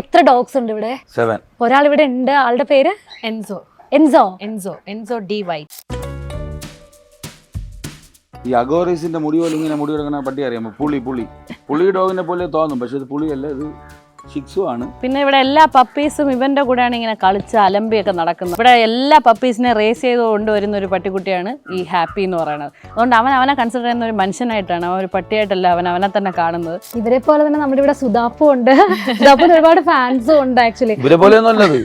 എത്ര ഡോഗ്സ് ഉണ്ട് ഇവിടെ? 7. ഒരാൾ ഇവിടെ ഉണ്ട്. ആളുടെ പേര് Enzo. Enzo. Enzo. Enzo D white. ഈ അഗോറീസിന്റെ മുടി പോലെ ഇങ്ങനെ മുടി എടുക്കുന്ന പട്ടി അറിയാമോ? പുളി ഡോഗിനെ പോലെ തോന്നും, പക്ഷെ ഇത് പുളിയല്ല, ഇത് ഷിക്സു ആണ്. പിന്നെ ഇവിടെ എല്ലാ പപ്പീസും ഇവന്റെ കൂടെയാണ് ഇങ്ങനെ കളിച്ച് അലമ്പിയൊക്കെ നടക്കുന്നത്. ഇവിടെ എല്ലാ പപ്പീസിനെ റേസ് ചെയ്ത് കൊണ്ടുവരുന്ന ഒരു പട്ടിക്കുട്ടിയാണ് ഈ ഹാപ്പി എന്ന് പറയുന്നത്. അതുകൊണ്ട് അവനെ കൺസിഡർ ചെയ്യുന്ന ഒരു മനുഷ്യനായിട്ടാണ്, അവൻ ഒരു പട്ടിയായിട്ടല്ല അവനെ തന്നെ കാണുന്നത്. ഇവരെ പോലെ തന്നെ നമ്മുടെ ഇവിടെ സുധാപ്പും ഉണ്ട്. സുധാപ്പിന് ഒരുപാട് ഫാൻസും ഉണ്ട് ആക്ച്വലി. ഇവരെ പോലെ ഒന്നുമല്ലത്.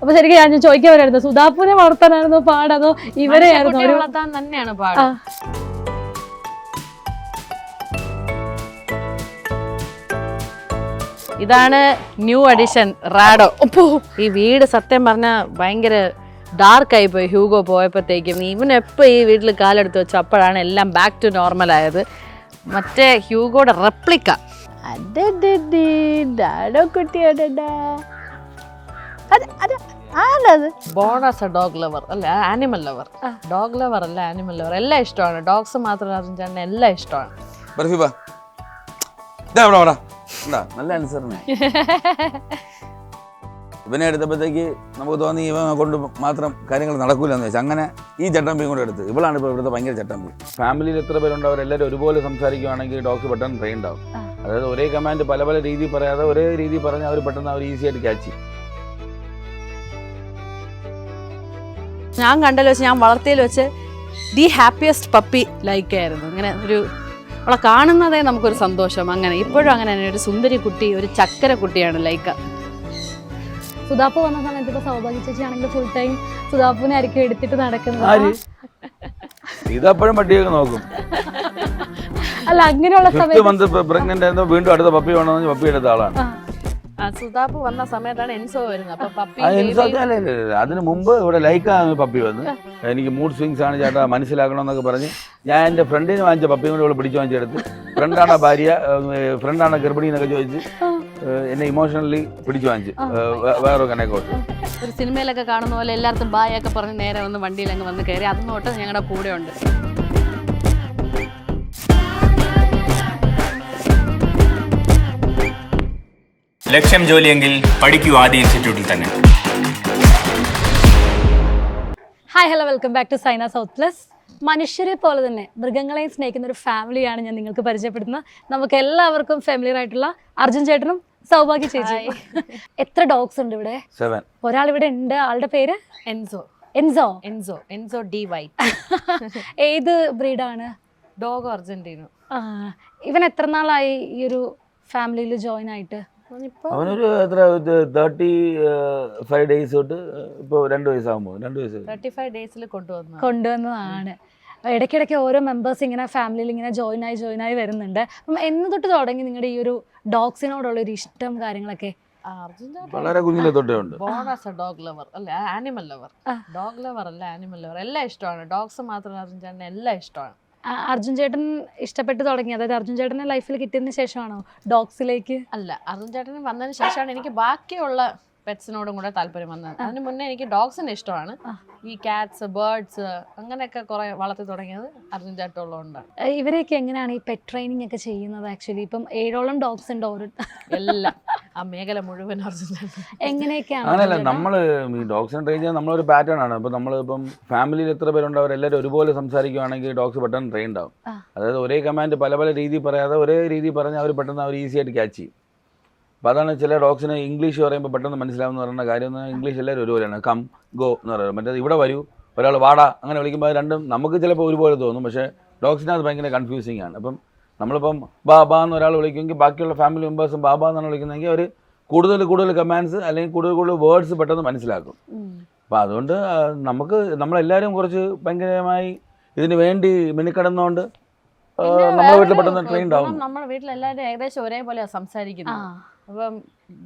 അപ്പൊ ശരിക്കും ഞാൻ ചോദിക്കാൻ വരായിരുന്നു, സുധാപ്പുനെ വളർത്താനായിരുന്നു പാട് അതോ ഇവരെ വളർത്താൻ തന്നെയാണ് പാട്? ഇതാണ് ന്യൂ അഡിഷൻ റാഡോ. ഈ വീട് സത്യം പറഞ്ഞാൽ ഭയങ്കര ഡാർക്കായി പോയി ഹ്യൂഗോ പോയപ്പോഴത്തേക്കും. ഇവനെപ്പോൾ ഈ വീട്ടിൽ കാലെടുത്ത് വെച്ചു അപ്പോഴാണ് എല്ലാം ബാക്ക് ടു നോർമൽ ആയത്. മറ്റേ ഹ്യൂഗോയുടെ റെപ്ലിക്ക. ഡാഡോ കുട്ടിയാടാ. Born as a dog lover അല്ല, ആനിമൽ ലവർ. ഡോഗ് ലവർ അല്ല, ആനിമൽ ലവർ. എല്ലാം ഇഷ്ടമാണ്. ഡോഗ്സ് മാത്രമല്ല, എല്ലാം ഇഷ്ടമാണ്. നല്ല അനുസരണ. ഇവനെ എടുത്തപ്പോഴത്തേക്ക് നമുക്ക് തോന്നി ഇവനെ കൊണ്ട് മാത്രം കാര്യങ്ങൾ നടക്കൂലെന്ന് വെച്ചാൽ അങ്ങനെ ഈ ചട്ടമ്പിയും കൂടെ എടുത്ത്. ഇവളാണ് ഇപ്പോൾ ഇവിടുത്തെ ഭയങ്കര ചട്ടമ്പി. ഫാമിലിയിൽ എത്ര പേരുണ്ട്, അവരെല്ലാവരും ഒരുപോലെ സംസാരിക്കുകയാണെങ്കിൽ ഡോഗ് പെട്ടെന്ന് ട്രെയിൻ ഉണ്ടാവും. അതായത് ഒരേ കമാൻഡ് പല പല രീതിയിൽ പറയാതെ ഒരേ രീതിയിൽ പറഞ്ഞാൽ അവർ പെട്ടെന്ന് അവർ ഈസി ആയിട്ട് ക്യാച്ച് ചെയ്യും. ഞാൻ കണ്ടല്ലോ വെച്ച്, ഞാൻ വളർത്തിയിൽ വെച്ച് ദി ഹാപ്പിയസ്റ്റ് പപ്പി ലൈക്ക് ആയിരുന്നു. ഇങ്ങനെ ഒരു അവളെ കാണുന്നതേ നമുക്കൊരു സന്തോഷം. അങ്ങനെ ഇപ്പോഴും അങ്ങനെ തന്നെ ഒരു സുന്ദരി കുട്ടി, ഒരു ചക്കര കുട്ടിയാണ് ലൈക്ക. സുധാപ്പ് വന്ന സമയത്ത് ഇപ്പൊ സൗഭാഗ്യ ചേച്ചി ആണെങ്കിൽ ഫുൾ ടൈം സുധാപ്പുനെ ആയിരിക്കും എടുത്തിട്ട് നടക്കുന്നത്. ഇതപ്പോഴും പട്ടിയൊക്കെ നോക്കും. അല്ല, അങ്ങനെയുള്ള സമയത്ത് പ്രഗ്നന്റ് ആയിരുന്നു, വീണ്ടും അടുത്ത പപ്പി വേണമെന്ന് പപ്പി എടുത്ത ആളാണ്. സുധാപ്പ് വന്ന സമയത്താണ് എൻസോ വരുന്നത്. അപ്പൊ പപ്പി അതിന് മുമ്പ് ഇവിടെ ലൈക്കാണ് പപ്പി വന്ന്, എനിക്ക് മൂഡ് സ്വിങ്സ് ആണ് ചേട്ടാ മനസ്സിലാക്കണമെന്നൊക്കെ പറഞ്ഞ് ഞാൻ എൻ്റെ ഫ്രണ്ടിന് വാങ്ങിച്ച പപ്പിയും കൂടെ ഇവിടെ പിടിച്ചു വാങ്ങിച്ചെടുത്ത്, ഫ്രണ്ടാണ് ഭാര്യ, ഫ്രണ്ടാണ് ഗർഭിണി എന്നൊക്കെ ചോദിച്ച് എന്നെ ഇമോഷണലി പിടിച്ചു വാങ്ങിച്ച് വേറെ കണക്കോട്ട്. ഒരു സിനിമയിലൊക്കെ കാണുന്ന പോലെ എല്ലാവർക്കും ബായൊക്കെ പറഞ്ഞ് നേരെ വന്ന് വണ്ടിയിൽ അങ്ങ് വന്ന് കയറി. അന്ന് തൊട്ട് ഞങ്ങളുടെ കൂടെ ഉണ്ട്. ലക്ഷ്യം ജോലിയെങ്കിൽ പഠിക്കൂ ആദ്യ ഇൻസ്റ്റിറ്റ്യൂട്ടിൽ തന്നെ. Hi, hello, welcome back to Saina South Plus. മനുഷ്യരെ പോലെ തന്നെ മൃഗങ്ങളെയും സ്നേഹിക്കുന്ന ഒരു ഫാമിലിയാണ് ഞാൻ നിങ്ങൾക്ക് പരിചയപ്പെടുത്തുന്നത്. നമുക്ക് എല്ലാവർക്കും ഫെമിലിയർ ആയിട്ടുള്ള അർജുൻ ചേട്ടനും സൗഭാഗ്യ ചേച്ചി. എത്ര ഡോഗ്സ് ഉണ്ട് ഇവിടെ? 7. ഒരാൾ ഇവിടെ ഉണ്ട്. ആളുടെ പേര് Enzo. Enzo. Enzo. Enzo D white. ഏത് ബ്രീഡാണ്? ഡോഗ് അർജന്റീനോ. ഇവൻ എത്ര നാളായി ഈ ഒരു ഫാമിലിയിൽ ജോയിൻ ആയിട്ട്? അവനൊരു എത്ര 35 ഡേയ്സ് തൊട്ട് ഇപ്പോൾ 2 വയസ്സാകുമ്പോൾ 35 ഡേയ്സിൽ കൊണ്ടുവന്നതാണ്. ഇടയ്ക്കിടയ്ക്ക് ഓരോ മെമ്പേഴ്സ് ഇങ്ങനെ ഫാമിലിയിൽ ഇങ്ങനെ ജോയിൻ ആയി വരുന്നുണ്ട്. അപ്പം എന്ന് തൊട്ട് തുടങ്ങി നിങ്ങളുടെ ഈ ഒരു ഡോഗ്സിനോടുള്ള ഒരു ഇഷ്ടം കാര്യങ്ങളൊക്കെ? വളരെ കുഞ്ഞിലെ തൊട്ടേ ഉണ്ട്. Born as a dog lover അല്ല, ആനിമൽ ലവർ. ഡോഗ് ലവർ അല്ല, ആനിമൽ ലവർ. എല്ലാം ഇഷ്ടമാണ്. ഡോഗ്സ് മാത്രമല്ല, അർജുൻ ചേട്ടന് എല്ലാം ഇഷ്ടമാണ്. അർജുൻ ചേട്ടൻ ഇഷ്ടപ്പെട്ട് തുടങ്ങി, അതായത് അർജുൻ ചേട്ടനെ ലൈഫിൽ കിട്ടിയതിന് ശേഷമാണോ ഡോഗ്സിലേക്ക്? അല്ല, അർജുൻ ചേട്ടന് വന്നതിന് ശേഷമാണ് എനിക്ക് ബാക്കിയുള്ള പെറ്റ്സിനോടും കൂടെ താല്പര്യം വന്നത്. അതിന് മുന്നേ എനിക്ക് ഡോഗ്സിന് ഇഷ്ടമാണ്. ഈ കാറ്റ്സ്, ബേർഡ്സ് അങ്ങനെയൊക്കെ കുറെ വളർത്തി തുടങ്ങിയത് അർജുൻ ചേട്ടനുള്ളതുകൊണ്ടാണ്. ഇവരെയൊക്കെ എങ്ങനെയാണ് ഈ പെറ്റ് ട്രെയിനിങ് ഒക്കെ ചെയ്യുന്നത്? ആക്ച്വലി ഇപ്പം 7ഓളം ഡോഗ്സ് ഉണ്ട്. ഓരോ എല്ലാം ആ മേഖല മുഴുവൻ അർജുൻ ചേട്ടൻ. എങ്ങനെയൊക്കെയാണ്? അങ്ങനെയല്ല, നമ്മൾ ഈ ഡോഗ്സിനെ ട്രെയിൻ ചെയ്യാൻ നമ്മളൊരു പാറ്റേൺ ആണ്. ഇപ്പം നമ്മളിപ്പം ഫാമിലിയിൽ എത്ര പേരുണ്ട്, അവരെല്ലാവരും ഒരുപോലെ സംസാരിക്കുകയാണെങ്കിൽ ഡോഗ്സ് പെട്ടെന്ന് ട്രെയിൻ ആവും. അതായത് ഒരേ കമാൻഡ് പല പല രീതിയിൽ പറയാതെ ഒരേ രീതിയിൽ പറഞ്ഞാൽ അവർ പെട്ടെന്ന് അവർ ഈസി ആയിട്ട് ക്യാച്ച് ചെയ്യും. അപ്പോൾ അതാണ് ചില ഡോഗ്സിന് ഇംഗ്ലീഷ് പറയുമ്പോൾ പെട്ടെന്ന് മനസ്സിലാവുന്ന പറയുന്ന കാര്യം. ഇംഗ്ലീഷ് എല്ലാവരും ഒരുപോലെയാണ്. കം, ഗോ എന്ന് പറയുന്നത്. മറ്റേത് ഇവിടെ വരൂ, ഒരാൾ വാടാ അങ്ങനെ വിളിക്കുമ്പോൾ രണ്ടും നമുക്ക് ചിലപ്പോൾ ഒരുപോലെ തോന്നും, പക്ഷേ ഡോഗ്സിന് അത് ഭയങ്കര കൺഫ്യൂസിങ് ആണ്. അപ്പം നമ്മളിപ്പം ബാബ എന്ന് ഒരാൾ വിളിക്കുമെങ്കിൽ ബാക്കിയുള്ള ഫാമിലി മെമ്പേഴ്സും ബാബ എന്നാണ് വിളിക്കുന്നതെങ്കിൽ അവർ കൂടുതൽ കമാൻഡ്സ് അല്ലെങ്കിൽ കൂടുതൽ വേർഡ്സ് പെട്ടെന്ന് മനസ്സിലാക്കും. അപ്പോൾ അതുകൊണ്ട് നമ്മളെല്ലാവരും കുറച്ച് ഭയങ്കരമായി ഇതിന് വേണ്ടി മിനിക്കടന്നുകൊണ്ട് നമ്മുടെ വീട്ടിൽ പെട്ടെന്ന് ട്രെയിൻ ആവും. നമ്മുടെ വീട്ടിലെല്ലാവരും ഏകദേശം ഒരേപോലെ സംസാരിക്കുന്നത്. അപ്പം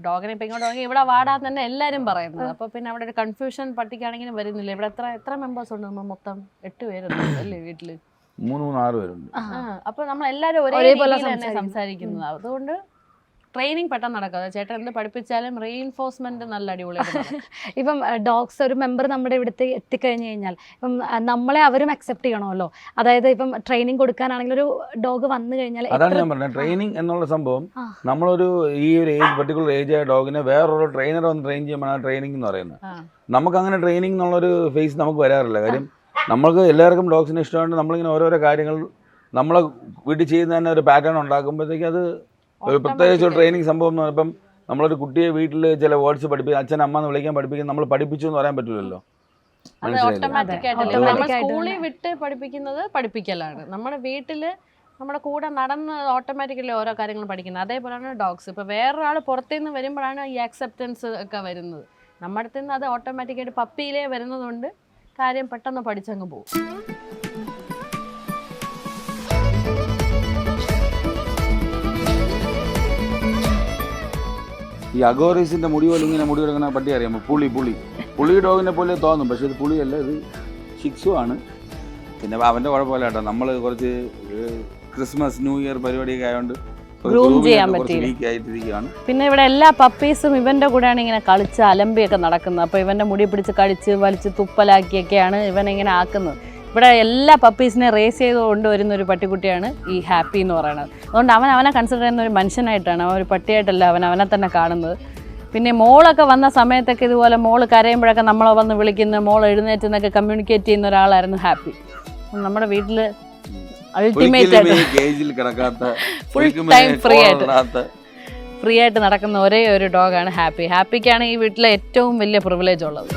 ഡോഗിനെ ഇപ്പം ഇങ്ങോട്ട് തുടങ്ങി ഇവിടെ വാടാൻ തന്നെ എല്ലാവരും പറയുന്നത്. അപ്പോൾ പിന്നെ അവിടെ ഒരു കൺഫ്യൂഷൻ പട്ടിക്കാണെങ്കിലും വരുന്നില്ല. ഇവിടെ എത്ര മെമ്പേഴ്സ് ഉണ്ട്? നമ്മൾ മൊത്തം 8 പേരുണ്ട് അല്ലേ വീട്ടില്? 3-6 പേരുണ്ട്. അപ്പോൾ നമ്മൾ എല്ലാവരും ഒരേപോലെ തന്നെ സംസാരിക്കുന്നത്. അതുകൊണ്ട് ട്രെയിനിങ് പെട്ടെന്ന് നടക്കും. ചേട്ടൻ എന്ത് പഠിപ്പിച്ചാലും റീഇൻഫോഴ്സ്മെന്റ് നല്ല അടിപൊളിയായിട്ട് നടക്കും. ഇപ്പം ഡോഗ്സ് ഒരു മെമ്പർ നമ്മുടെ ഇവിടുത്തെ എത്തിക്കഴിഞ്ഞ് കഴിഞ്ഞാൽ ഇപ്പം നമ്മളെ അവരും അക്സെപ്റ്റ് ചെയ്യണമല്ലോ. അതായത് ഇപ്പം ട്രെയിനിങ് കൊടുക്കാനാണെങ്കിൽ ഒരു ഡോഗ് വന്നു കഴിഞ്ഞാൽ അതാണ് ഞാൻ പറഞ്ഞത്. ട്രെയിനിങ് എന്നുള്ള സംഭവം നമ്മളൊരു ഈ ഒരു ഏജ് പർട്ടിക്കുലർ ഏജ് ആയ ഡോഗിനെ വേറൊരു ട്രെയിനർ വന്ന് ട്രെയിൻ ചെയ്യുമ്പോഴാണ് ട്രെയിനിങ് എന്ന് പറയുന്നത്. നമുക്ക് അങ്ങനെ ട്രെയിനിങ് എന്നുള്ളൊരു ഫേസ് നമുക്ക് വരാറില്ല. കാര്യം നമ്മൾക്ക് എല്ലാവർക്കും ഡോഗ്സിനെ ഇഷ്ടമാണ്. നമ്മളിങ്ങനെ ഓരോരോ കാര്യങ്ങൾ നമ്മളെ വീട്ടിൽ ചെയ്യുന്ന തന്നെ ഒരു പാറ്റേൺ ഉണ്ടാക്കുമ്പോഴത്തേക്ക് അത് ഒരു പ്രത്യേകിച്ച് ഒരു ട്രെയിനിങ് സംഭവം എന്ന് പറയുമ്പം നമ്മളൊരു കുട്ടിയെ വീട്ടിൽ ചില വേർഡ്സ് പഠിപ്പിക്കുക, അച്ഛൻ അമ്മ എന്ന് വിളിക്കാൻ പഠിപ്പിക്കും, നമ്മൾ പഠിപ്പിച്ചു എന്ന് പറയാൻ പറ്റില്ലല്ലോ. അത് ഓട്ടോമാറ്റിക് ആയിട്ടല്ലേ. നമ്മൾ സ്കൂളിൽ വിട്ട് പഠിപ്പിക്കുന്നത് പഠിപ്പിക്കലാണ്. നമ്മുടെ വീട്ടില് നമ്മുടെ കൂടെ നടന്ന് ഓട്ടോമാറ്റിക്കലി ഓരോ കാര്യങ്ങൾ പഠിക്കുന്നത്. അതേപോലെയാണ് ഡോഗ്സ്. ഇപ്പോൾ വേറൊരാൾ പുറത്തുനിന്ന് വരുമ്പോഴാണ് ഈ അക്സെപ്റ്റൻസ് ഒക്കെ വരുന്നത്. നമ്മുടെ അടുത്ത് നിന്ന് അത് ഓട്ടോമാറ്റിക്കായിട്ട് പപ്പിയിലേ വരുന്നതുകൊണ്ട് കാര്യം പെട്ടെന്ന് പഠിച്ചങ്ങ് പോകും. ഈ അഗോറീസിന്റെ മുടി പോലെ ഇങ്ങനെ മുടി എടുക്കുന്ന പട്ടി അറിയാമോ? പുളി ഡോഗിനെ പോലെ തോന്നും, പക്ഷെ ഇത് പുളിയല്ല, ഇത് ഷിക്സു ആണ്. പിന്നെ അവൻ്റെ കുഴപ്പമില്ല കേട്ടോ, നമ്മൾ കുറച്ച് ക്രിസ്മസ് ന്യൂ ഇയർ പരിപാടിയൊക്കെ ആയതുകൊണ്ട് ഗ്രൂം ചെയ്യാൻ പറ്റില്ല. ആയിട്ടിരിക്കുകയാണ്. പിന്നെ ഇവിടെ എല്ലാ പപ്പീസും ഇവന്റെ കൂടെയാണ് ഇങ്ങനെ കളിച്ച് അലമ്പിയൊക്കെ നടക്കുന്നത്. അപ്പോൾ ഇവന്റെ മുടി പിടിച്ച് കടിച്ച് വലിച്ച് തുപ്പലാക്കിയൊക്കെയാണ് ഇവൻ ഇങ്ങനെ ആക്കുന്നത്. ഇവിടെ എല്ലാ പപ്പീസിനെ റേസ് ചെയ്ത് കൊണ്ടുവരുന്ന ഒരു പട്ടിക്കുട്ടിയാണ് ഈ ഹാപ്പി എന്ന് പറയുന്നത്. അതുകൊണ്ട് അവനെ കൺസിഡർ ചെയ്യുന്ന ഒരു മനുഷ്യനായിട്ടാണ്, അവൻ ഒരു പട്ടിയായിട്ടല്ല അവനെ തന്നെ കാണുന്നത്. പിന്നെ മോളൊക്കെ വന്ന സമയത്തൊക്കെ ഇതുപോലെ മോള് കരയുമ്പോഴൊക്കെ നമ്മളെ വന്ന് വിളിക്കുന്ന, മോൾ എഴുന്നേറ്റ് എന്നൊക്കെ കമ്മ്യൂണിക്കേറ്റ് ചെയ്യുന്ന ഒരാളായിരുന്നു ഹാപ്പി. നമ്മുടെ വീട്ടിൽ അൾട്ടിമേറ്റ് ആയിട്ട് ഫുൾ ടൈം ഫ്രീ ആയിട്ട് നടക്കുന്ന ഒരേ ഒരു ഡോഗാണ് ഹാപ്പി. ഹാപ്പിക്കാണ് ഈ വീട്ടിലെ ഏറ്റവും വലിയ പ്രിവിലേജ് ഉള്ളത്.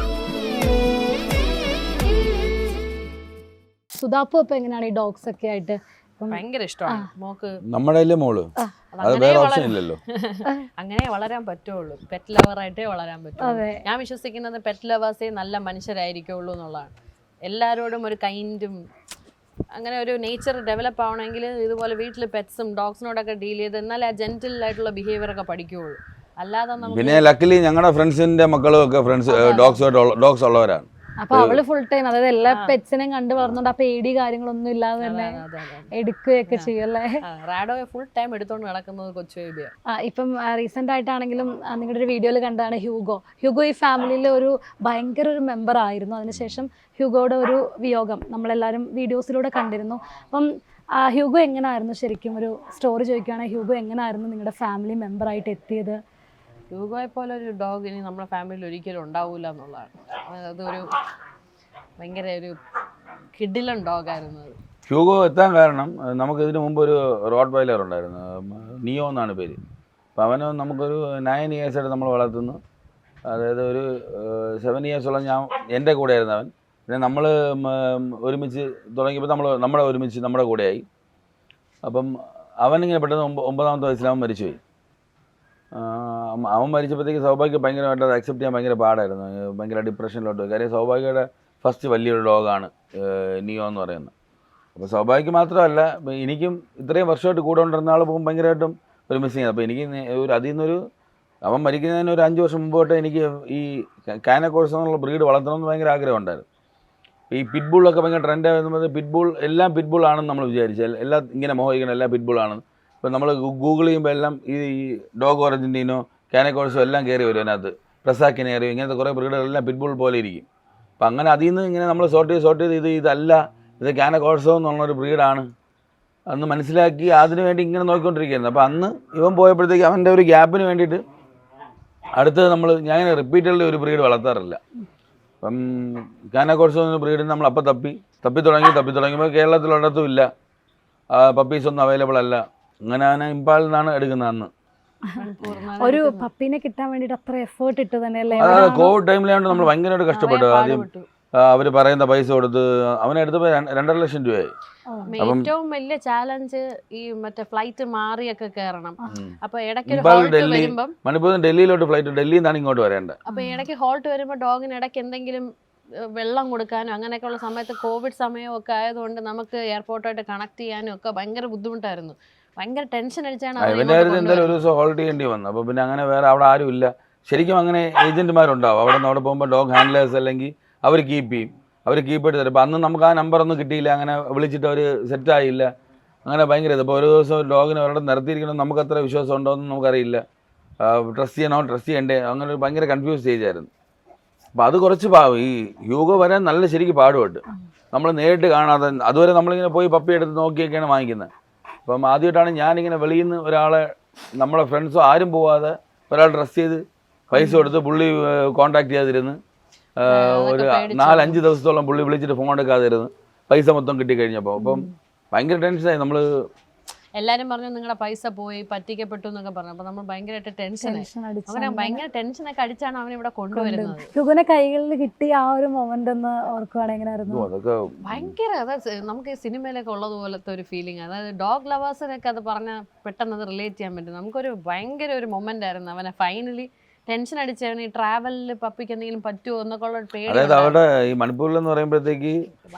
സുധാപ്പു ഇപ്പൊ എങ്ങനെയാണ് ഈ ഡോഗ്സ് ഒക്കെ ആയിട്ട്? ഭയങ്കര ഇഷ്ടമാണ് മോക്ക്. നമ്മുടെ മോള് അത് വേറെ ഓപ്ഷൻ ഇല്ലല്ലോ. അങ്ങനെ വളരാൻ പറ്റുള്ളൂ. പെറ്റ് ലവറായിട്ടേ വളരാൻ പറ്റുള്ളൂ. ഞാൻ വിശ്വസിക്കുന്നത് പെറ്റ് ലവേഴ്സേ നല്ല മനുഷ്യരായിരിക്കുള്ളൂ എന്നുള്ളതാണ്. എല്ലാവരോടും ഒരു കൈൻഡും അങ്ങനെ ഒരു നേച്ചർ ഡെവലപ്പ് ആവണമെങ്കിൽ ഇതുപോലെ വീട്ടിൽ പെറ്റ്സും ഡോഗ്സിനോടൊക്കെ ഡീൽ ചെയ്ത് എന്നാലേ ആ ജെന്റിൽ ആയിട്ടുള്ള ബിഹേവിയർ ഒക്കെ പഠിക്കുകയുള്ളൂ. അല്ലാതെ പിന്നെ ലക്കിലി ഞങ്ങളുടെ ഫ്രണ്ട്സിന്റെ മക്കളും ഒക്കെ ഡോഗ്സ് ഉള്ളവരാണ്. അപ്പൊ അവള് ഫുൾ ടൈം, അതായത് എല്ലാ പെറ്റ്സിനെയും കണ്ടു വളർന്നോണ്ട് ആ പേടി കാര്യങ്ങളൊന്നും ഇല്ലാതെ തന്നെ എടുക്കുകയൊക്കെ ചെയ്യല്ലേ. റാഡോയെ ഫുൾ ടൈം എടുത്തോണ്ട് നടക്കുന്നത് കൊച്ചു ബേബിയാണ്. ഇപ്പം റീസെന്റ് ആയിട്ടാണെങ്കിലും നിങ്ങളുടെ ഒരു വീഡിയോയിൽ കണ്ടാണ് ഹ്യൂഗോ ഈ ഫാമിലിയിലെ ഒരു ഭയങ്കര ഒരു മെമ്പർ ആയിരുന്നു. അതിനുശേഷം ഹ്യൂഗോയുടെ ഒരു വിയോഗം നമ്മളെല്ലാവരും വീഡിയോസിലൂടെ കണ്ടിരുന്നു. അപ്പം ഹ്യൂഗോ എങ്ങനെയായിരുന്നു ശരിക്കും, ഒരു സ്റ്റോറി ചോദിക്കുകയാണെങ്കിൽ ഹ്യൂഗോ എങ്ങനെയായിരുന്നു നിങ്ങളുടെ ഫാമിലി മെമ്പറായിട്ട് എത്തിയത്? ഹ്യൂഗോയെ പോലെ ഒരു ഡോഗ് ഇനി നമ്മുടെ ഫാമിലിയിൽ ഒരിക്കലും ഉണ്ടാവില്ല എന്നുള്ളതാണ്. അതൊരു ഭയങ്കര ഒരു കിഡിലൻ ഡോഗായിരുന്നു. ഹ്യൂഗോ എത്താൻ കാരണം നമുക്ക് ഇതിനു മുമ്പ് ഒരു റോഡ് വൈലർ ഉണ്ടായിരുന്നു, നിയോ എന്നാണ് പേര്. അപ്പോൾ അവന് നമുക്കൊരു 9 ഇയേഴ്സായിട്ട് നമ്മൾ വളർത്തുന്നു. അതായത് ഒരു 7 ഇയേഴ്സോളം എൻ്റെ കൂടെ ആയിരുന്നു അവൻ. പിന്നെ നമ്മൾ ഒരുമിച്ച് തുടങ്ങിയപ്പോൾ നമ്മുടെ കൂടെയായി. അപ്പം അവനിങ്ങനെ പെട്ടെന്ന് 9ാമത്തെ വയസ്സിൽ അവൻ മരിച്ചുപോയി. അവൻ മരിച്ചപ്പോഴത്തേക്ക് സൗഭാഗ്യം ഭയങ്കരമായിട്ട് അത് അക്സെപ്റ്റ് ചെയ്യാൻ ഭയങ്കര പാടായിരുന്നു. ഭയങ്കര ഡിപ്രഷനിലോട്ട് പോയി. കാര്യം സൗഭാഗ്യയുടെ ഫസ്റ്റ് വലിയൊരു ഡോഗാണ് നിയോ എന്ന് പറയുന്നത്. അപ്പോൾ സൗഭാഗ്യം മാത്രമല്ല, എനിക്കും ഇത്രയും വർഷമായിട്ട് കൂടെ കൊണ്ടിരുന്ന ആൾ പോകുമ്പോൾ ഭയങ്കരമായിട്ടും ഒരു മിസ്സിങ്. അപ്പോൾ എനിക്ക് അതിൽ നിന്നൊരു അവൻ മരിക്കുന്നതിന് ഒരു 5 വർഷം മുമ്പ് തൊട്ട് എനിക്ക് ഈ കാനക്കോഴ്സ് എന്നുള്ള ബ്രീഡ് വളർത്തണമെന്ന് ഭയങ്കര ആഗ്രഹം ഉണ്ടായിരുന്നു. ഈ പിറ്റ്ബുള്ളൊക്കെ ഭയങ്കര ട്രെൻഡ് ആകുന്നത് എല്ലാം പിറ്റ്ബുള്ളാണെന്ന് നമ്മൾ വിചാരിച്ചു. എല്ലാം ഇങ്ങനെ മോഹിക്കണം, എല്ലാം പിറ്റ്ബുള്ളാണെന്ന്. ഇപ്പം നമ്മൾ ഗൂഗിൾ ചെയ്യുമ്പോൾ എല്ലാം ഈ ഡോഗ് ഓറഞ്ചിൻ്റെനോ കാനക്കോഴ്സോ എല്ലാം കയറി വരും അതിനകത്ത്. പ്രസാക്കിനേറിയോ ഇങ്ങനത്തെ കുറേ ബ്രീഡുകളെല്ലാം പിറ്റ്ബുൾ പോലെ ഇരിക്കും. അപ്പം അങ്ങനെ അതിൽ നിന്ന് ഇങ്ങനെ നമ്മൾ സോർട്ട് ചെയ്ത് ഇതല്ല, ഇത് കാനക്കോഴ്സോ എന്നുള്ളൊരു ബ്രീഡാണ് അന്ന് മനസ്സിലാക്കി അതിന് വേണ്ടി ഇങ്ങനെ നോക്കിക്കൊണ്ടിരിക്കുകയായിരുന്നു. അപ്പോൾ അന്ന് ഇവൻ പോയപ്പോഴത്തേക്ക് അവൻ്റെ ഒരു ഗ്യാപ്പിന് വേണ്ടിയിട്ട് അടുത്തത് ഞാൻ റിപ്പീറ്റഡ്ലി ഒരു ബ്രീഡ് വളർത്താറില്ല. അപ്പം കാനക്കോഴ്സോ എന്ന ബ്രീഡിന് നമ്മൾ അപ്പം തപ്പി തുടങ്ങിയപ്പോൾ കേരളത്തിലൊരിടത്തും ഇല്ല, പപ്പീസൊന്നും അവൈലബിൾ അല്ല. അങ്ങനെ അവനെ ഇമ്പാലിൽ നിന്നാണ് എടുക്കുന്നത്. അന്ന് ഒരു പപ്പീനെ കിട്ടാൻ വേണ്ടിയിട്ട് അത്ര എഫേർട്ട് ഇട്ട് തന്നെയല്ലേ? അതായത് കോവിഡ് ടൈമിലാണ്ട് നമ്മൾ ഭയങ്കരമായിട്ട് കഷ്ടപ്പെട്ടു. ആദ്യം അവർ പറയുന്ന പൈസ കൊടുത്ത് അവനെടുത്തപ്പോൾ 2.5 ലക്ഷം രൂപയായി. ഏറ്റവും വലിയ ചാലഞ്ച് ഈ മറ്റേ ഫ്ലൈറ്റ് മാറിയൊക്കെ കയറണം. അപ്പൊ മണിപ്പൂരിൽ ഡൽഹിയിലോട്ട് ഫ്ലൈറ്റ്, ഡൽഹിയിൽ നിന്നാണ് ഇങ്ങോട്ട് വരേണ്ടത്. അപ്പൊ ഇടയ്ക്ക് ഹോൾട്ട് വരുമ്പോൾ ഡോഗിന് ഇടയ്ക്ക് എന്തെങ്കിലും വെള്ളം കൊടുക്കാനും അങ്ങനെയൊക്കെ ഉള്ള സമയത്ത് കോവിഡ് സമയമൊക്കെ ആയതുകൊണ്ട് നമുക്ക് എയർപോർട്ടായിട്ട് കണക്ട് ചെയ്യാനും ഒക്കെ ഭയങ്കര ബുദ്ധിമുട്ടായിരുന്നു. ഭയങ്കര ടെൻഷൻ അടിച്ചാണ് എന്തായാലും ഒരു ദിവസം ഹോൾഡ് ചെയ്യേണ്ടി വന്നു. അപ്പോൾ പിന്നെ അങ്ങനെ വേറെ അവിടെ ആരും ഇല്ല. ശരിക്കും അങ്ങനെ ഏജന്റുമാരുണ്ടാവും അവിടെ നിന്ന്. അവിടെ പോകുമ്പോൾ ഡോഗ് ഹാൻഡ്ലേഴ്സ് അല്ലെങ്കിൽ അവർ കീപ്പ് ചെയ്യും, അവർ കീപ്പ് ചെയ്ത് തരും. അപ്പോൾ അന്ന് നമുക്ക് ആ നമ്പറൊന്നും കിട്ടിയില്ല, അങ്ങനെ വിളിച്ചിട്ട് അവർ സെറ്റായില്ല. അങ്ങനെ ഭയങ്കര ഇത്. ഇപ്പോൾ ഒരു ദിവസം ഒരു ഡോഗിനെ ഒരിടം നിർത്തിയിരിക്കണം, നമുക്ക് അത്ര വിശ്വാസം ഉണ്ടോ എന്ന് നമുക്കറിയില്ല. ട്രസ്റ്റ് ചെയ്യണോ ട്രസ്റ്റ് ചെയ്യണ്ടേ, അങ്ങനെ ഒരു ഭയങ്കര കൺഫ്യൂസ് സ്റ്റേജായിരുന്നു. അപ്പോൾ അത് കുറച്ച് ഈ ഹ്യൂഗോ വരാൻ നല്ല ശരിക്കും പാടുപെട്ട്, നമ്മൾ നേരിട്ട് കാണാതെ അതുവരെ നമ്മളിങ്ങനെ പോയി പപ്പി എടുത്ത് നോക്കിയൊക്കെയാണ് വാങ്ങിക്കുന്നത്. അപ്പം ആദ്യമായിട്ടാണ് ഞാനിങ്ങനെ വെളിയിൽ നിന്ന് ഒരാളെ, നമ്മളെ ഫ്രണ്ട്സോ ആരും പോവാതെ ഒരാൾ ട്രസ്റ്റ് ചെയ്ത് പൈസ കൊടുത്ത് പുള്ളി കോൺടാക്ട് ചെയ്യാതിരുന്ന് ഒരു 4-5 ദിവസത്തോളം പുള്ളി വിളിച്ചിട്ട് ഫോൺ എടുക്കാതിരുന്ന് പൈസ മൊത്തം കിട്ടിക്കഴിഞ്ഞപ്പോൾ അപ്പം ഭയങ്കര ടെൻഷനായി. നമ്മൾ എല്ലാരും പറഞ്ഞു നിങ്ങളുടെ പൈസ പോയി പറ്റിക്കപ്പെട്ടു എന്നൊക്കെ പറഞ്ഞു. അപ്പൊ നമ്മൾ ഭയങ്കരമായിട്ട് ടെൻഷനായി. അങ്ങനെ ഭയങ്കര ടെൻഷനൊക്കെ അടിച്ചാണ് അവൻ ഇവിടെ കൊണ്ടുവരുന്നത്. ഹ്യൂഗോനെ കൈകളിൽ കിട്ടിയ ആ ഒരു മൊമെന്റ് ഒന്ന് ഓർക്കുവാണെങ്കിൽ അതൊക്കെ ഭയങ്കര അതായത് നമുക്ക് ഈ സിനിമയിലൊക്കെ ഉള്ളതുപോലത്തെ ഒരു ഫീലിംഗ്. അതായത് ഡോഗ് ലവേഴ്സിനൊക്കെ അത് പറഞ്ഞാൽ പെട്ടെന്ന് അത് റിലേറ്റ് ചെയ്യാൻ പറ്റും. നമുക്കൊരു ഭയങ്കര ഒരു മൊമെന്റ് ആയിരുന്നു. അവനെ ഫൈനലി ടെൻഷൻ അടിച്ചവന് ഈ ട്രാവലിൽ പപ്പിക്ക് എന്തെങ്കിലും പറ്റുമോ എന്നൊക്കെ ഉള്ള പേടി. അതായത് അവിടെ ഈ മണിപ്പൂരിലെന്ന് പറയുമ്പോഴത്തേക്ക്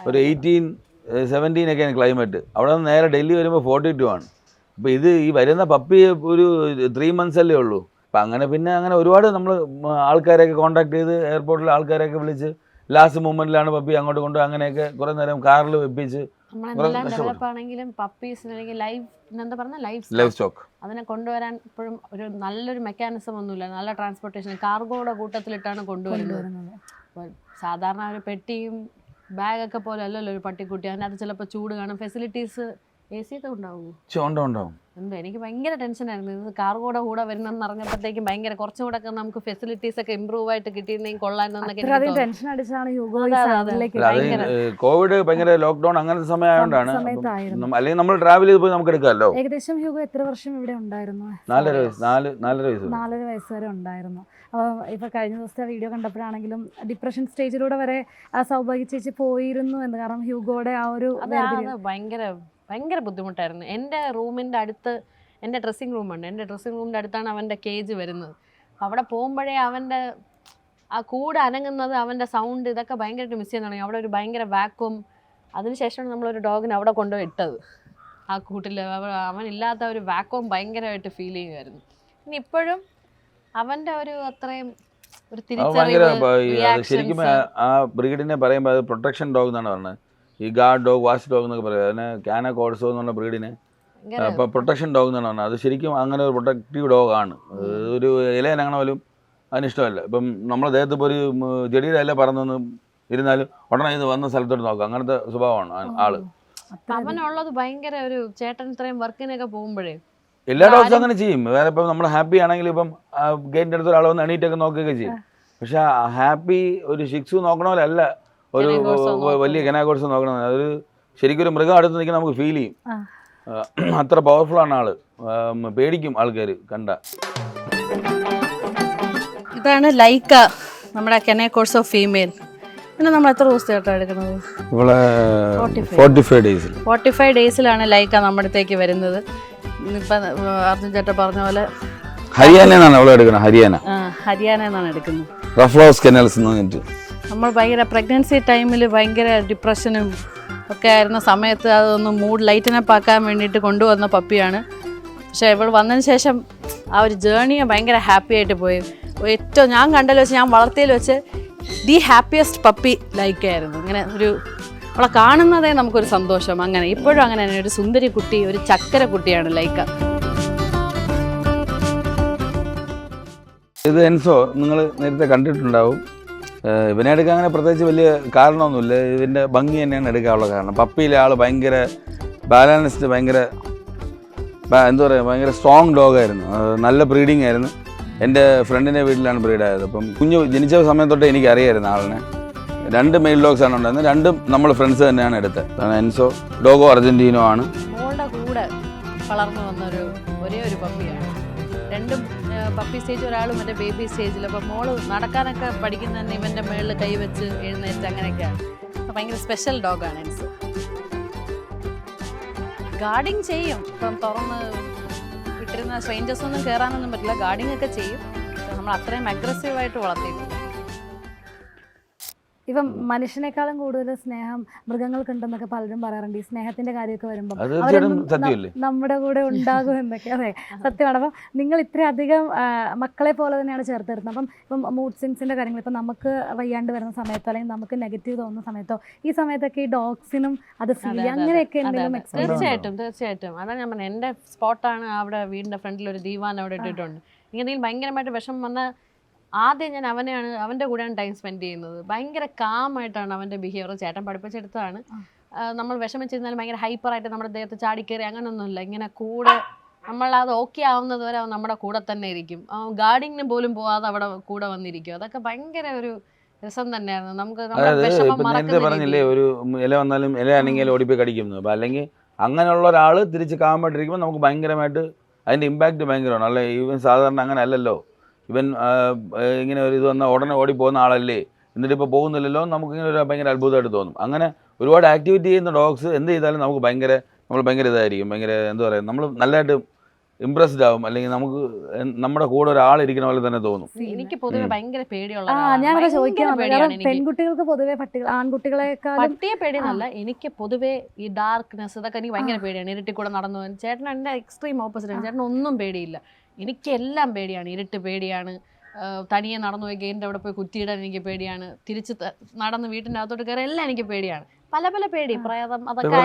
ഒരു 18-17 ഒക്കെയാണ് ക്ലൈമറ്റ്. അവിടെ നിന്ന് നേരെ ഡൽഹി വരുമ്പോൾ 42 ആണ്. അപ്പോൾ ഇത് ഈ വരുന്ന പപ്പി ഒരു 3 months അല്ലേ ഉള്ളൂ. അപ്പം അങ്ങനെ ഒരുപാട് നമ്മൾ ആൾക്കാരെയൊക്കെ കോൺടാക്ട് ചെയ്ത് എയർപോർട്ടിൽ ആൾക്കാരെയൊക്കെ വിളിച്ച് ലാസ്റ്റ് മൂമെൻറ്റിലാണ് പപ്പി അങ്ങോട്ട് കൊണ്ടുപോയി അങ്ങനെയൊക്കെ കുറേ നേരം കാറിൽ വെപ്പിച്ച് നമ്മളെന്തെല്ലാം ഡെവലപ്പ് ആണെങ്കിലും പപ്പീസിന് ലൈഫ് സ്റ്റോക്ക് അതിനെ കൊണ്ടുവരാൻ ഇപ്പോഴും ഒരു നല്ലൊരു മെക്കാനിസം ഒന്നുമില്ല. നല്ല ട്രാൻസ്പോർട്ടേഷൻ കാർഗോയുടെ കൂട്ടത്തിലിട്ടാണ് കൊണ്ടുവരുന്നത്. സാധാരണ ഒരു പെട്ടിയും ബാഗൊക്കെ പോലെ അല്ലല്ലോ ഒരു പട്ടിക്കുട്ടി. അതിനകത്ത് ചിലപ്പോൾ ചൂട് കാണും. ഫെസിലിറ്റീസ് AC ഒക്കെ ഉണ്ടാവുമോ? ഉണ്ടാവും. എന്തോ എനിക്ക് ഭയങ്കര ടെൻഷനായിരുന്നു. ഇത് കാർഗോയുടെ കൂടെ വരുന്നെന്ന് അറിഞ്ഞപ്പോഴത്തേക്കും ഭയങ്കര കുറച്ചുകൂടെ ഒക്കെ നമുക്ക് ഫെസിലിറ്റീസ് ഒക്കെ ഇമ്പ്രൂവ് ആയിട്ട് കിട്ടിയിരുന്നെങ്കിൽ കൊള്ളാമെന്നൊക്കെ. കോവിഡ് ഭയങ്കര ലോക്ക്ഡൌൺ അങ്ങനത്തെ സമയമായതുകൊണ്ടാണ്. അല്ലെങ്കിൽ നമ്മൾ ട്രാവൽ ചെയ്ത് പോയി നമുക്ക് എടുക്കാമല്ലോ. ഏകദേശം ഹ്യൂഗോ എത്ര വർഷം ഇവിടെ ഉണ്ടായിരുന്നു? 4.5 വയസ്സ് വരെ ഉണ്ടായിരുന്നു. ഇപ്പൊ കഴിഞ്ഞ ദിവസത്തെ വീഡിയോ കണ്ടപ്പോഴാണെങ്കിലും ഡിപ്രഷൻ സ്റ്റേജിലൂടെ വരെ ആ സൗഭാഗ്യ ചേച്ചി പോയിരുന്നു എന്ന്. കാരണം ഹ്യൂഗോയുടെ ആ ഒരു ഭയങ്കര ബുദ്ധിമുട്ടായിരുന്നു. എൻ്റെ റൂമിൻ്റെ അടുത്ത് എൻ്റെ ഡ്രസ്സിങ് റൂമുണ്ട്. എൻ്റെ ഡ്രസ്സിങ് റൂമിൻ്റെ അടുത്താണ് അവൻ്റെ കേജ് വരുന്നത്. അവിടെ പോകുമ്പോഴേ അവൻ്റെ ആ കൂടെ അനങ്ങുന്നത്, അവൻ്റെ സൗണ്ട്, ഇതൊക്കെ ഭയങ്കരമായിട്ട് മിസ് ചെയ്യാൻ തുടങ്ങി. അവിടെ ഒരു ഭയങ്കര വാക്വം. അതിനുശേഷമാണ് നമ്മളൊരു ഡോഗിനെ അവിടെ കൊണ്ടുപോയി ഇട്ടത്. ആ കൂട്ടിൽ അവനില്ലാത്ത ഒരു വാക്വം ഭയങ്കരമായിട്ട് ഫീൽ ചെയ്യുമായിരുന്നു. ഇനി ഇപ്പോഴും അവൻ്റെ ഒരു അത്രയും ഒരു തിരിച്ചറിവ്. ശരിക്കും ആ ബ്രീഡിനെ പറയുമ്പോൾ അത് പ്രൊട്ടക്ഷൻ ഡോഗ് എന്നാണ് പറഞ്ഞത്. ഈ ഗാർഡ് ഡോഗ്, വാച്ച് ഡോഗ് എന്നൊക്കെ പറയുന്നത്. അതിന് കാന കോഡ്സോ എന്നുള്ള ബ്രീഡിനെ ഇപ്പോൾ പ്രൊട്ടക്ഷൻ ഡോഗ് എന്നാണ് പറഞ്ഞത്. അത് ശരിക്കും അങ്ങനെ ഒരു പ്രൊട്ടക്റ്റീവ് ഡോഗാണ്. ഒരു ഇലയനങ്ങനെ പോലും അതിനിഷ്ടമല്ല. ഇപ്പം നമ്മളെ ദേഹത്ത് ഇപ്പോൾ ഒരു ചെടിയുടെ ഇല പറന്നൊന്ന് ഇരുന്നാലും ഉടനെ ഇത് വന്ന സ്ഥലത്തോട്ട് നോക്കാം. അങ്ങനത്തെ സ്വഭാവമാണ് ആള്. അവനുള്ളത് ഭയങ്കര ഒരു ചേട്ടൻ ഇത്രയും വർക്കിനൊക്കെ പോകുമ്പോഴേ എല്ലാ ഡോഗ്സും അങ്ങനെ ചെയ്യും. വേറെ ഇപ്പം നമ്മൾ ഹാപ്പി ആണെങ്കിൽ ഇപ്പം ഗേറ്റിൻ്റെ അടുത്ത് ഒരാൾ വന്ന് എണീറ്റൊക്കെ നോക്കുകയൊക്കെ ചെയ്യും. പക്ഷെ ഹാപ്പി ഒരു ഷിക്സു നോക്കണ പോലെ അല്ല ഒരു വലിയ കനാഗോഡ്സ് നോക്കണം. അതൊരു ശരിക്കും ഒരു മൃഗം അടുത്ത് നിൽക്കുന്ന നമുക്ക് ഫീൽ ചെയ്യും. അത്ര പവർഫുൾ ആണ് ആള്. പേടിക്കും ആൾക്കാർ കണ്ട. ഇതാണ് ലൈക്ക, നമ്മുടെ കെനേക്കോഡ്സ് ഓഫ് ഫീമെയിൽ. പിന്നെ നമ്മൾ എത്ര ദിവസമായിട്ടാണ് എടുക്കുന്നത്? 45 ഡേയ്സിലാണ് ലൈക്ക നമ്മുടെ അടുത്തേക്ക് വരുന്നത്. ഇപ്പം അർജുൻ ചേട്ടൻ പറഞ്ഞ പോലെ ഹരിയാന എന്നാണ് എടുക്കുന്നത്. നമ്മൾ ഭയങ്കര പ്രഗ്നൻസി ടൈമിൽ ഭയങ്കര ഡിപ്രഷനും ഒക്കെ ആയിരുന്ന സമയത്ത് അതൊന്ന് മൂഡ് ലൈറ്റനപ്പ് ആക്കാൻ വേണ്ടിയിട്ട് കൊണ്ടുവന്ന പപ്പിയാണ്. പക്ഷേ ഇവൾ വന്നതിന് ശേഷം ആ ഒരു ജേർണിയെ ഭയങ്കര ഹാപ്പി ആയിട്ട് പോയി. ഏറ്റവും ഞാൻ കണ്ടതിൽ വെച്ച്, ഞാൻ വളർത്തിയതിൽ വെച്ച് ദി ഹാപ്പിയസ്റ്റ് പപ്പി ലൈക്കായിരുന്നു. ഇങ്ങനെ ഒരു അവളെ കാണുന്നതേ നമുക്കൊരു സന്തോഷം. അങ്ങനെ ഇപ്പോഴും അങ്ങനെ തന്നെ ഒരു സുന്ദരി കുട്ടി, ഒരു ചക്കര കുട്ടിയാണ് ലൈക്ക. ഇത് എൻസോ നിങ്ങൾ നേരത്തെ കണ്ടിട്ടുണ്ടാവും. ഇവനെ എടുക്കാൻ അങ്ങനെ പ്രത്യേകിച്ച് വലിയ കാരണമൊന്നുമില്ല. ഇതിൻ്റെ ഭംഗി തന്നെയാണ് എടുക്കാനുള്ള കാരണം. പപ്പിയിലെ ആൾ ഭയങ്കര ബാലൻസ്ഡ്, ഭയങ്കര എന്താ പറയുക, ഭയങ്കര സ്ട്രോങ് ഡോഗായിരുന്നു. നല്ല ബ്രീഡിങ് ആയിരുന്നു. എൻ്റെ ഫ്രണ്ടിൻ്റെ വീട്ടിലാണ് ബ്രീഡായത്. അപ്പം കുഞ്ഞ് ജനിച്ച സമയത്തൊട്ട് എനിക്കറിയായിരുന്നു ആളിനെ. 2 മെയിൽ ഡോഗ്സാണ് ഉണ്ടായിരുന്നത്. 2ഉം നമ്മൾ ഫ്രണ്ട്സ് തന്നെയാണ് എടുത്തത്. എൻസോ ഡോഗോ അർജന്റീനോ ആണ്. മോളുടെ കൂടെ വളർന്നു വന്നൊരു ഒരേ ഒരു പപ്പിയാണ്. 2ഉം പപ്പി സ്റ്റേജ്, ഒരാളും മറ്റേ ബേബി സ്റ്റേജിൽ. അപ്പം മോള് നടക്കാനൊക്കെ പഠിക്കുന്ന തന്നെ ഇവൻ്റെ മേളിൽ കൈവച്ച് എഴുന്നേറ്റ് അങ്ങനെയൊക്കെയാണ്. ഭയങ്കര സ്പെഷ്യൽ ഡോഗാണ് എൻസോ. ഗാർഡിങ് ചെയ്യും. ഇപ്പം തുറന്ന് വിട്ടിരുന്ന സ്ട്രേഞ്ചേഴ്സ് ഒന്നും കയറാനൊന്നും പറ്റില്ല. ഗാർഡിങ് ഒക്കെ ചെയ്യും. നമ്മൾ അത്രയും അഗ്രസീവായിട്ട് വളർത്തിയിട്ടുണ്ട്. ഇപ്പം മനുഷ്യനേക്കാളും കൂടുതൽ സ്നേഹം മൃഗങ്ങൾക്കുണ്ടെന്നൊക്കെ പലരും പറയാറുണ്ട്. ഈ സ്നേഹത്തിന്റെ കാര്യമൊക്കെ വരുമ്പോൾ അത് തീർച്ചയായിട്ടും സത്യമല്ലേ? നമ്മുടെ കൂടെ ഉണ്ടാകും എന്നൊക്കെ. അതെ, സത്യമാണ്. അപ്പം നിങ്ങൾ ഇത്രയധികം മക്കളെ പോലെ തന്നെയാണ് ചേർത്തെടുക്കുന്നത്. അപ്പം ഇപ്പം മൂഡ് സ്വിങ്സിന്റെ കാര്യങ്ങൾ ഇപ്പം നമുക്ക് വയ്യാണ്ട് വരുന്ന സമയത്തോ അല്ലെങ്കിൽ നമുക്ക് നെഗറ്റീവ് തോന്നുന്ന സമയത്തോ ഈ സമയത്തൊക്കെ ഈ ഡോഗ്സിനും അത് ഫീൽ ചെയ്യും, അങ്ങനെയൊക്കെ എന്തെങ്കിലും എക്സ്പീരിയൻസ്? തീർച്ചയായിട്ടും അതാണ് ഞാൻ പറഞ്ഞത്. എൻ്റെ സ്പോട്ടാണ് അവിടെ വീടിൻ്റെ ഫ്രണ്ടിൽ ഒരു ദീവാൻ അവിടെ ഇട്ടിട്ടുണ്ട്. ഇങ്ങനെയും ഭയങ്കരമായിട്ട് വിഷമം വന്നാൽ ആദ്യം ഞാൻ അവൻ്റെ കൂടെയാണ് ടൈം സ്പെൻഡ് ചെയ്യുന്നത്. ഭയങ്കര കാമായിട്ടാണ് അവൻ്റെ ബിഹേവിയർ. ചേട്ടൻ പഠിപ്പിച്ചെടുത്താണ്. നമ്മൾ വിഷമിച്ചിരുന്നാലും ഭയങ്കര ഹൈപ്പറായിട്ട് നമ്മുടെ ദേഹത്ത് ചാടിക്കയറി അങ്ങനെയൊന്നുമില്ല. ഇങ്ങനെ കൂടെ നമ്മളത് ഓക്കെ ആവുന്നത് വരെ അവൻ നമ്മുടെ കൂടെ തന്നെ ഇരിക്കും. ഗാർഡിങ്ങിന് പോലും പോവാതെ അവിടെ കൂടെ വന്നിരിക്കും. അതൊക്കെ ഭയങ്കര ഒരു രസം തന്നെയായിരുന്നു. നമുക്ക് നേരത്തെ പറഞ്ഞില്ലേ, ഒരു ഇല വന്നാലും ഇല ആണെങ്കിൽ ഓടിപ്പോയി കടിക്കുന്നു. അപ്പം അല്ലെങ്കിൽ അങ്ങനെയുള്ള ഒരാൾ തിരിച്ച് കാമായിട്ടിരിക്കുമ്പോൾ നമുക്ക് ഭയങ്കരമായിട്ട് അതിൻ്റെ ഇമ്പാക്റ്റ് ഭയങ്കരമാണ്. അല്ല, ഇവൻ സാധാരണ അങ്ങനെ അല്ലല്ലോ, ഇവൻ ഇങ്ങനെ ഒരു ഇത് വന്നാൽ ഉടനെ ഓടിപ്പോകുന്ന ആളല്ലേ, എന്നിട്ടിപ്പോൾ പോകുന്നില്ലല്ലോ, നമുക്കിങ്ങനെ ഒരു ഭയങ്കര അത്ഭുതമായിട്ട് തോന്നും. അങ്ങനെ ഒരുപാട് ആക്ടിവിറ്റി ചെയ്യുന്ന ഡോഗ്സ് എന്ത് ചെയ്താലും നമുക്ക് ഭയങ്കര ഇതായിരിക്കും. ഭയങ്കര എന്താ പറയുക, നമ്മൾ നല്ലതായിട്ട് ഇംപ്രസ്ഡ് ആവും. അല്ലെങ്കിൽ നമുക്ക് നമ്മുടെ കൂടെ ഒരാളിരിക്കുന്ന പോലെ തന്നെ തോന്നും. എനിക്ക് പൊതുവെ ഭയങ്കര പേടിയുള്ള ഞാനത് ചോദിക്കാൻ, പെൺകുട്ടികൾക്ക് പൊതുവെ ആൺകുട്ടികളെക്കാളും പട്ടിയെ പേടിയെന്നല്ല, എനിക്ക് പൊതുവെ ഈ ഡാർക്ക്നെസ് ഇതൊക്കെ എനിക്ക് ഭയങ്കര പേടിയാണ്. ഇരുട്ടിൽ കൂടെ നടന്നു പോകാൻ. ചേട്ടൻ എൻ്റെ എക്സ്ട്രീം ഓപ്പോസിറ്റ് ആണ്. ചേട്ടൻ ഒന്നും പേടിയില്ല. എനിക്കെല്ലാം പേടിയാണ്. ഇരുട്ട് പേടിയാണ്. തനിയെ നടന്നു പോയി ഗെയിൻ്റെ അവിടെ പോയി കുത്തിയിടാൻ എനിക്ക് പേടിയാണ്. തിരിച്ച് നടന്ന് വീട്ടിൻ്റെ അകത്തോട്ട് കയറി എല്ലാം എനിക്ക് പേടിയാണ്. പല പേടി, പ്രേതം, അതൊക്കെ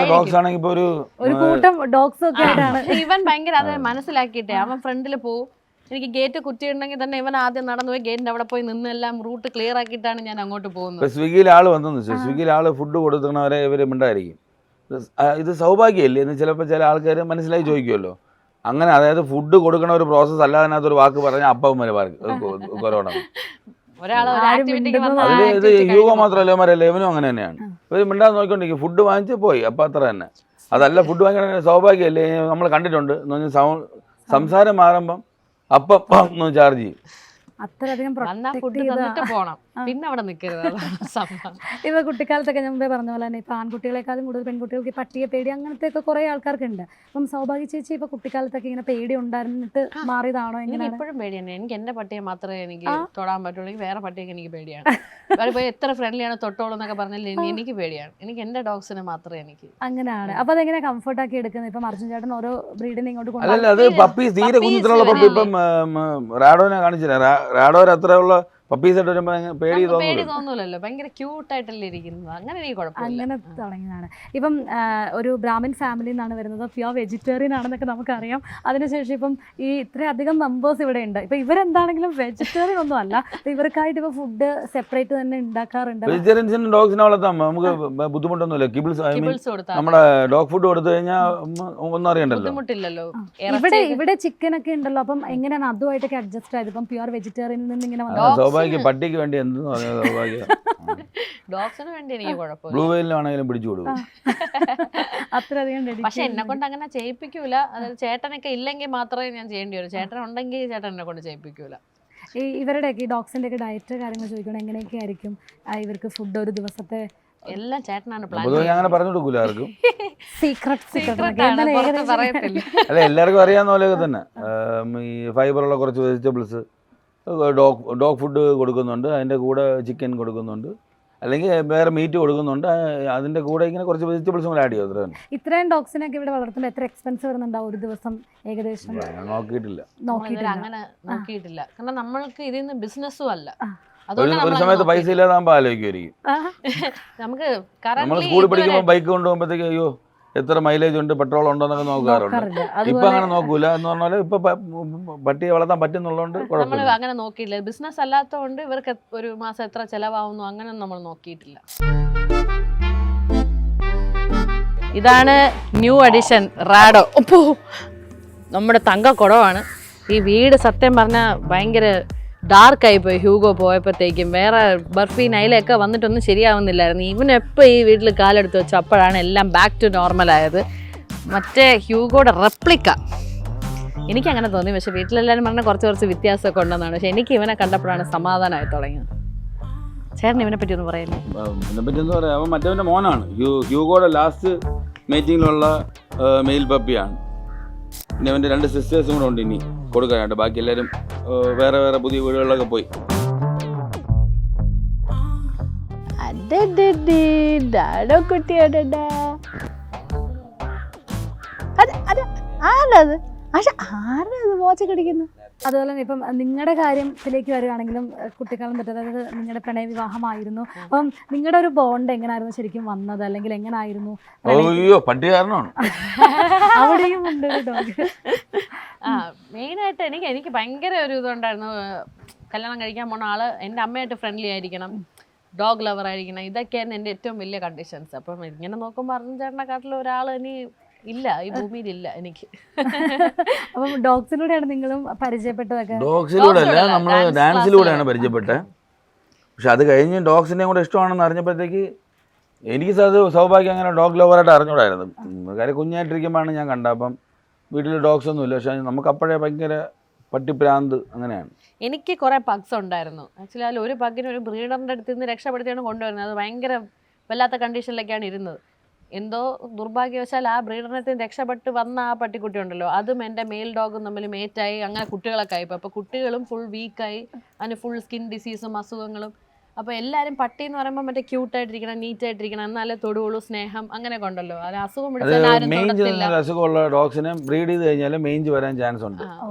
ഒരു കൂട്ടം ഡോഗ്സ് ഒക്കെ ആയിട്ടാണ്. ഇവൻ ഭയങ്കര അത് മനസ്സിലാക്കിയിട്ടേ അവൻ ഫ്രണ്ടിൽ പോവും. എനിക്ക് ഗേറ്റ് കുത്തിയിട്ടുണ്ടെങ്കിൽ തന്നെ ഇവൻ ആദ്യം നടന്നു പോയി ഗേറ്റിന്റെ അവിടെ പോയി നിന്ന് എല്ലാം റൂട്ട് ക്ലിയർ ആക്കിയിട്ടാണ് ഞാൻ അങ്ങോട്ട് പോകുന്നത്. സ്വിഗ്ഗിയിൽ ആള് വന്നെന്ന് വെച്ചാൽ സ്വിഗ്ഗിയിൽ ആള് ഫുഡ് കൊടുക്കുന്നവരെ ഇവർ മിണ്ടായിരിക്കും. ഇത് സൗഭാഗ്യമല്ലേ എന്ന് ചിലപ്പോൾ ചില ആൾക്കാർ മനസ്സിലായി ചോദിക്കുമല്ലോ. അങ്ങനെ, അതായത് ഫുഡ് കൊടുക്കണ ഒരു പ്രോസസ്സ് അല്ലാതെ അതിനകത്തൊരു വാക്ക് പറഞ്ഞാൽ അപ്പം വരെ കൊറോണ. അതിൽ ഇത് ഹ്യൂഗോ മാത്രമല്ല, ഇവന്മാരല്ല, ഇവനും അങ്ങനെ തന്നെയാണ്. ഇവർ മിണ്ടാതെ നോക്കിക്കൊണ്ടിരിക്കും. ഫുഡ് വാങ്ങിച്ച് പോയി, അപ്പം അത്ര തന്നെ. അതല്ല, ഫുഡ് വാങ്ങിക്കണ സൗഭാഗ്യമല്ലേ, നമ്മൾ കണ്ടിട്ടുണ്ട്. എന്ന് പറഞ്ഞാൽ സംസാരം മാറുമ്പം അപ്പം ചാർജ് ചെയ്യും. അത്രയധികം പോണം, പിന്നെ അവിടെ നിൽക്കരുത്. ഇപ്പൊ കുട്ടിക്കാലത്തൊക്കെ ഞാൻ മുമ്പേ പറഞ്ഞ പോലെ തന്നെ ഇപ്പൊ ആൺകുട്ടികളെക്കാളും കൂടുതൽ പെൺകുട്ടികൾക്ക് പട്ടിയെ പേടി അങ്ങനത്തെ ഒക്കെ കുറെ ആൾക്കാർക്കുണ്ട്. അപ്പം സൗഭാഗ്യ ചേച്ചി ഇപ്പൊ കുട്ടിക്കാലത്തൊക്കെ ഇങ്ങനെ പേടി ഉണ്ടായിരുന്നിട്ട് മാറിയതാണോ? എനിക്ക് ഇപ്പോഴും പേടിയാണ്. എനിക്ക് എന്റെ പട്ടിയെ മാത്രമേ എനിക്ക് തൊടാൻ പറ്റുള്ളൂ. വേറെ പട്ടിയൊക്കെ എനിക്ക് പേടിയാണ്. അവരിപ്പോ എത്ര ഫ്രണ്ട്ലിയാണ് തൊട്ടോളൂ എന്നൊക്കെ പറഞ്ഞാൽ എനിക്ക് പേടിയാണ്. എനിക്ക് എന്റെ ഡോഗ്സിനെ മാത്രമേ എനിക്ക്. അങ്ങനെയാണ്. അപ്പൊ അതെങ്ങനെ കംഫർട്ട് ആക്കി എടുക്കുന്നത്? ഇപ്പം അർജുൻ ചേട്ടൻ ഓരോ ബ്രീഡിനെ ഇങ്ങോട്ട് കൊണ്ടുപോകും. അത് പപ്പീസ് തീരെ കുഞ്ഞിത്തുള്ള പപ്പി. ഇപ്പം റാഡോനെ കാണിച്ചില്ല, റാഡോർ അത്രയുള്ള പപ്പീസായിട്ട് വരുമ്പോ പേടി തോന്നൂലല്ലോ. ഭയങ്കര ക്യൂട്ടായിട്ടല്ലേ ഇരിക്കുന്നത്. അങ്ങനെ എനിക്ക് കുഴപ്പമില്ല. അങ്ങനെ തുടങ്ങിയതാണ്. ഇപ്പം ഒരു ബ്രാഹ്മിൻ ഫാമിലി നിന്നാണ് വരുന്നത്. പ്യുവർ വെജിറ്റേറിയൻ ആണെന്നൊക്കെ നമുക്കറിയാം. അതിനുശേഷം ഇപ്പം ഈ ഇത്രയധികം മെമ്പേഴ്സ് ഇവിടെ ഉണ്ട്. ഇപ്പൊ ഇവരെന്താണെങ്കിലും വെജിറ്റേറിയൻ ഒന്നും അല്ല. ഇവർക്കായിട്ട് ഇപ്പൊ ഫുഡ് സെപ്പറേറ്റ് തന്നെ ഉണ്ടാക്കാറുണ്ട്. വെജിറ്റേറിയൻസിനും ഡോഗ്സിനെ വളർത്താം, നമുക്ക് ബുദ്ധിമുട്ടൊന്നുമില്ല. നമ്മുടെ ഡോഗ് ഫുഡ് കൊടുത്തു കഴിഞ്ഞാൽ ഒന്നും അറിയണ്ടല്ലോ, ബുദ്ധിമുട്ടില്ലല്ലോ. ഇവിടെ ചിക്കൻ ഒക്കെ ഉണ്ടല്ലോ. അപ്പം എങ്ങനെയാണ് അതുമായിട്ടൊക്കെ അഡ്ജസ്റ്റ് ആയത്? ഇപ്പം പ്യുവർ വെജിറ്റേറിയനിൽ നിന്ന് ഇങ്ങനെ പട്ടിക്ക് വേണ്ടി എന്തെന്ന് പറഞ്ഞാൽ സൗഭാഗ്യം. ഡോഗ്സിന് വേണ്ടി എനിക്ക് കുഴപ്പമില്ല. ബ്ലൂ വെയിലാണെങ്കിലും പിടിച്ചു കൊടുക്കും. അത്രയധികം. പക്ഷെ എന്നെ കൊണ്ട് അങ്ങനെ ചെയ്യിപ്പിക്കൂല. അതായത് ചേട്ടനൊക്കെ ഇല്ലെങ്കിൽ മാത്രമേ ഞാൻ ചെയ്യേണ്ടി വരും. ചേട്ടൻ ഉണ്ടെങ്കിൽ ചേട്ടൻ എന്നെ കൊണ്ട് ചെയ്യിപ്പിക്കൂല. ഇവരുടെയൊക്കെ ഈ ഡോഗ്സിന്റെ ഒക്കെ ഡയറ്റ് കാര്യങ്ങൾ ചോദിക്കണം, എങ്ങനെയൊക്കെ ആയിരിക്കും ഇവർക്ക് ഫുഡ് ഒരു ദിവസത്തെ? എല്ലാം ചേട്ടനാണ് പ്ലാൻ. അങ്ങനെ പറഞ്ഞു കൊടുക്കൂല ആർക്കും. പറയത്തില്ല. അല്ല, എല്ലാവർക്കും അറിയാവുന്ന പോലെയൊക്കെ തന്നെ ഈ ഫൈബറുള്ള കുറച്ച് വെജിറ്റബിൾസ്, ഡോഗ് ഫുഡ് കൊടുക്കുന്നുണ്ട്, അതിൻ്റെ കൂടെ ചിക്കൻ കൊടുക്കുന്നുണ്ട്, അല്ലെങ്കിൽ വേറെ മീറ്റ് കൊടുക്കുന്നുണ്ട്. അതിൻ്റെ കൂടെ ഇങ്ങനെ കുറച്ച് വെജിറ്റബിൾസും കൂടെ ആഡ് ചെയ്യും. അത്ര തന്നെ. ഇത്രയും ഡോഗ്സിനൊക്കെ ഇവിടെ വളർത്തുമ്പോൾ എത്ര എക്സ്പെൻസ് വരുന്നുണ്ടാവും ഒരു ദിവസം ഏകദേശം? നോക്കിയിട്ടില്ല. അങ്ങനെ നോക്കിയിട്ടില്ല. കാരണം നമ്മൾക്ക് ഇതിൽ നിന്ന് ബിസിനസ്സും അല്ല. ഒരു സമയത്ത് പൈസ ഇല്ലാതാകുമ്പോൾ ആലോചിക്കുമായിരിക്കും. നമുക്ക് നമ്മൾ സ്കൂളിൽ പഠിക്കുമ്പോൾ ബൈക്ക് കൊണ്ടുപോകുമ്പോഴത്തേക്ക് അയ്യോ എത്ര മൈലേജ് ഉണ്ട്, പെട്രോൾ ഉണ്ടോ എന്നൊക്കെ നോക്കാറുണ്ട്. ഇപ്പൊ അങ്ങനെ നോക്കൂല. എന്ന് പറഞ്ഞാല് ഇപ്പൊ പട്ടിയെ വളർത്താൻ പറ്റുന്നുള്ളതുകൊണ്ട് നമ്മൾ അങ്ങനെ നോക്കിയില്ല. ബിസിനസ് അല്ലാത്തതുകൊണ്ട് ഇവർക്ക് ഒരു മാസം എത്ര ചെലവാകുന്നു അങ്ങനെ നമ്മൾ നോക്കിയിട്ടില്ല. ഇതാണ് ന്യൂ അഡിഷൻ റാഡോ. നമ്മുടെ തങ്കക്കുടമാണ്. ഈ വീട് സത്യം പറഞ്ഞാൽ ഭയങ്കര ഡാർക്കായി പോയി. ഹ്യൂഗോ പോയപ്പോഴത്തേക്കും വേറെ ബർഫി നൈലൊക്കെ വന്നിട്ടൊന്നും ശരിയാവുന്നില്ലായിരുന്നു. ഇവനെപ്പോൾ ഈ വീട്ടിൽ കാലെടുത്ത് വെച്ചു അപ്പോഴാണ് എല്ലാം ബാക്ക് ടു നോർമലായത്. മറ്റേ ഹ്യൂഗോയുടെ റെപ്ലിക്ക എനിക്കങ്ങനെ തോന്നി. പക്ഷെ വീട്ടിലെല്ലാവരും പറഞ്ഞാൽ കുറച്ച് വ്യത്യാസമൊക്കെ ഉണ്ടെന്നാണ്. പക്ഷെ എനിക്ക് ഇവനെ കണ്ടപ്പോഴാണ് സമാധാനമായി തുടങ്ങിയത്. ചേട്ടൻ ഇവനെ പറ്റി ഒന്ന് പറയല്ലേ? ഇതിനെപ്പറ്റി എന്താ പറയുക, അവൻ മറ്റവൻ്റെ മോനാണ്. ഹ്യൂഗോയുടെ ലാസ്റ്റ് മീറ്റിങ്ങിലുള്ള മെയിൽ പപ്പിയാണ്. പിന്നെ അവൻ്റെ 2 സിസ്റ്റേഴ്സും കൂടെ ഉണ്ട് ഇനി കൊടുക്കാനായിട്ട്. ബാക്കി എല്ലാവരും വേറെ പുതിയ വീടുകളിലൊക്കെ പോയി. ഡാഡോ കുട്ടിയാടാ. ആരത് ആരത് വാച്ച് കടിക്കുന്നു? അതുപോലെ തന്നെ ഇപ്പം നിങ്ങളുടെ കാര്യത്തിലേക്ക് വരികയാണെങ്കിലും കുട്ടിക്കാലം തൊട്ട്, അതായത് നിങ്ങളുടെ പ്രണയ വിവാഹമായിരുന്നു. അപ്പം നിങ്ങളുടെ ഒരു ബോണ്ട് എങ്ങനെയായിരുന്നു ശരിക്കും വന്നത്, അല്ലെങ്കിൽ എങ്ങനായിരുന്നു? അയ്യോ പട്ടി കാരണമാണ്. അവിടെയും ഉണ്ട് ഡോഗ്. മെയിനായിട്ട് എനിക്ക് ഭയങ്കര ഒരു ഇതുണ്ടായിരുന്നു. കല്യാണം കഴിക്കാൻ പോണ ആള് എൻ്റെ അമ്മയായിട്ട് ഫ്രണ്ട്ലി ആയിരിക്കണം, ഡോഗ് ലവർ ആയിരിക്കണം. ഇതൊക്കെയായിരുന്നു എൻ്റെ ഏറ്റവും വലിയ കണ്ടീഷൻസ്. അപ്പം ഇങ്ങനെ നോക്കുമ്പോൾ അർജുൻ ചേട്ടനെക്കാട്ടിൽ ഒരാൾ ഇനി ഇല്ല, ഈ ഭൂമിയിലില്ല എനിക്ക്. അപ്പം ഡോഗ്സിലൂടെയാണ് നിങ്ങളും പരിചയപ്പെട്ടതൊക്കെ? ഡോഗ്സിലൂടെ അല്ല, നമ്മൾ ഡാൻസിലൂടെയാണ് പരിചയപ്പെട്ടത്. പക്ഷെ അത് കഴിഞ്ഞ് ഡോഗ്സിനെയും കൂടെ ഇഷ്ടമാണെന്ന് അറിഞ്ഞപ്പോഴത്തേക്ക് എനിക്ക് സൗഭാഗ്യം അങ്ങനെ ഡോഗ് ലവറായിട്ട് അറിഞ്ഞൂടായിരുന്നു. കാര്യം കുഞ്ഞായിട്ടിരിക്കുമ്പോഴാണ് ഞാൻ കണ്ടത്. അപ്പം വീട്ടിൽ ഡോഗ്സ് ഒന്നുമില്ല, പക്ഷെ നമുക്ക് അപ്പോഴേ ഭയങ്കര പട്ടിപ്രാന്ത് അങ്ങനെയാണ്. എനിക്ക് കുറേ പഗ്സ് ഉണ്ടായിരുന്നു. ആക്ച്വലി അതിൽ ഒരു പഗ്ഗിന് ഒരു ബ്രീഡറിൻ്റെ അടുത്ത് നിന്ന് രക്ഷപ്പെടുത്തിയാണ് കൊണ്ടുവരുന്നത്. അത് ഭയങ്കര വല്ലാത്ത കണ്ടീഷനിലൊക്കെയാണ് ഇരുന്നത്. എന്തോ ദുർഭാഗ്യവശാൽ ആ ബ്രീഡറിനത്തിൽ രക്ഷപ്പെട്ട് വന്ന ആ പട്ടിക്കുട്ടി ഉണ്ടല്ലോ, അതും എൻ്റെ മെയിൽ ഡോഗും തമ്മിൽ മേറ്റായി അങ്ങനെ കുട്ടികളൊക്കെ ആയിപ്പോൾ. അപ്പോൾ കുട്ടികളും ഫുൾ വീക്കായി, അതിന് ഫുൾ സ്കിൻ ഡിസീസും അസുഖങ്ങളും. അപ്പോൾ എല്ലാവരും പട്ടി എന്ന് പറയുമ്പോൾ മറ്റേ ക്യൂട്ടായിട്ടിരിക്കണം, നീറ്റായിട്ടിരിക്കണം, എന്നാലേ തൊടുവുള്ളൂ, സ്നേഹം അങ്ങനെയൊക്കെ ഉണ്ടല്ലോ. അത് അസുഖം പിടിച്ചാൽ ആരും തൊടത്തില്ല. അസുഖമുള്ള ഡോഗ്സിനെ ബ്രീഡ് ചെയ്ത് കഴിഞ്ഞാൽ മെയിഞ്ച് വരാൻ ചാൻസ് ഉണ്ട്.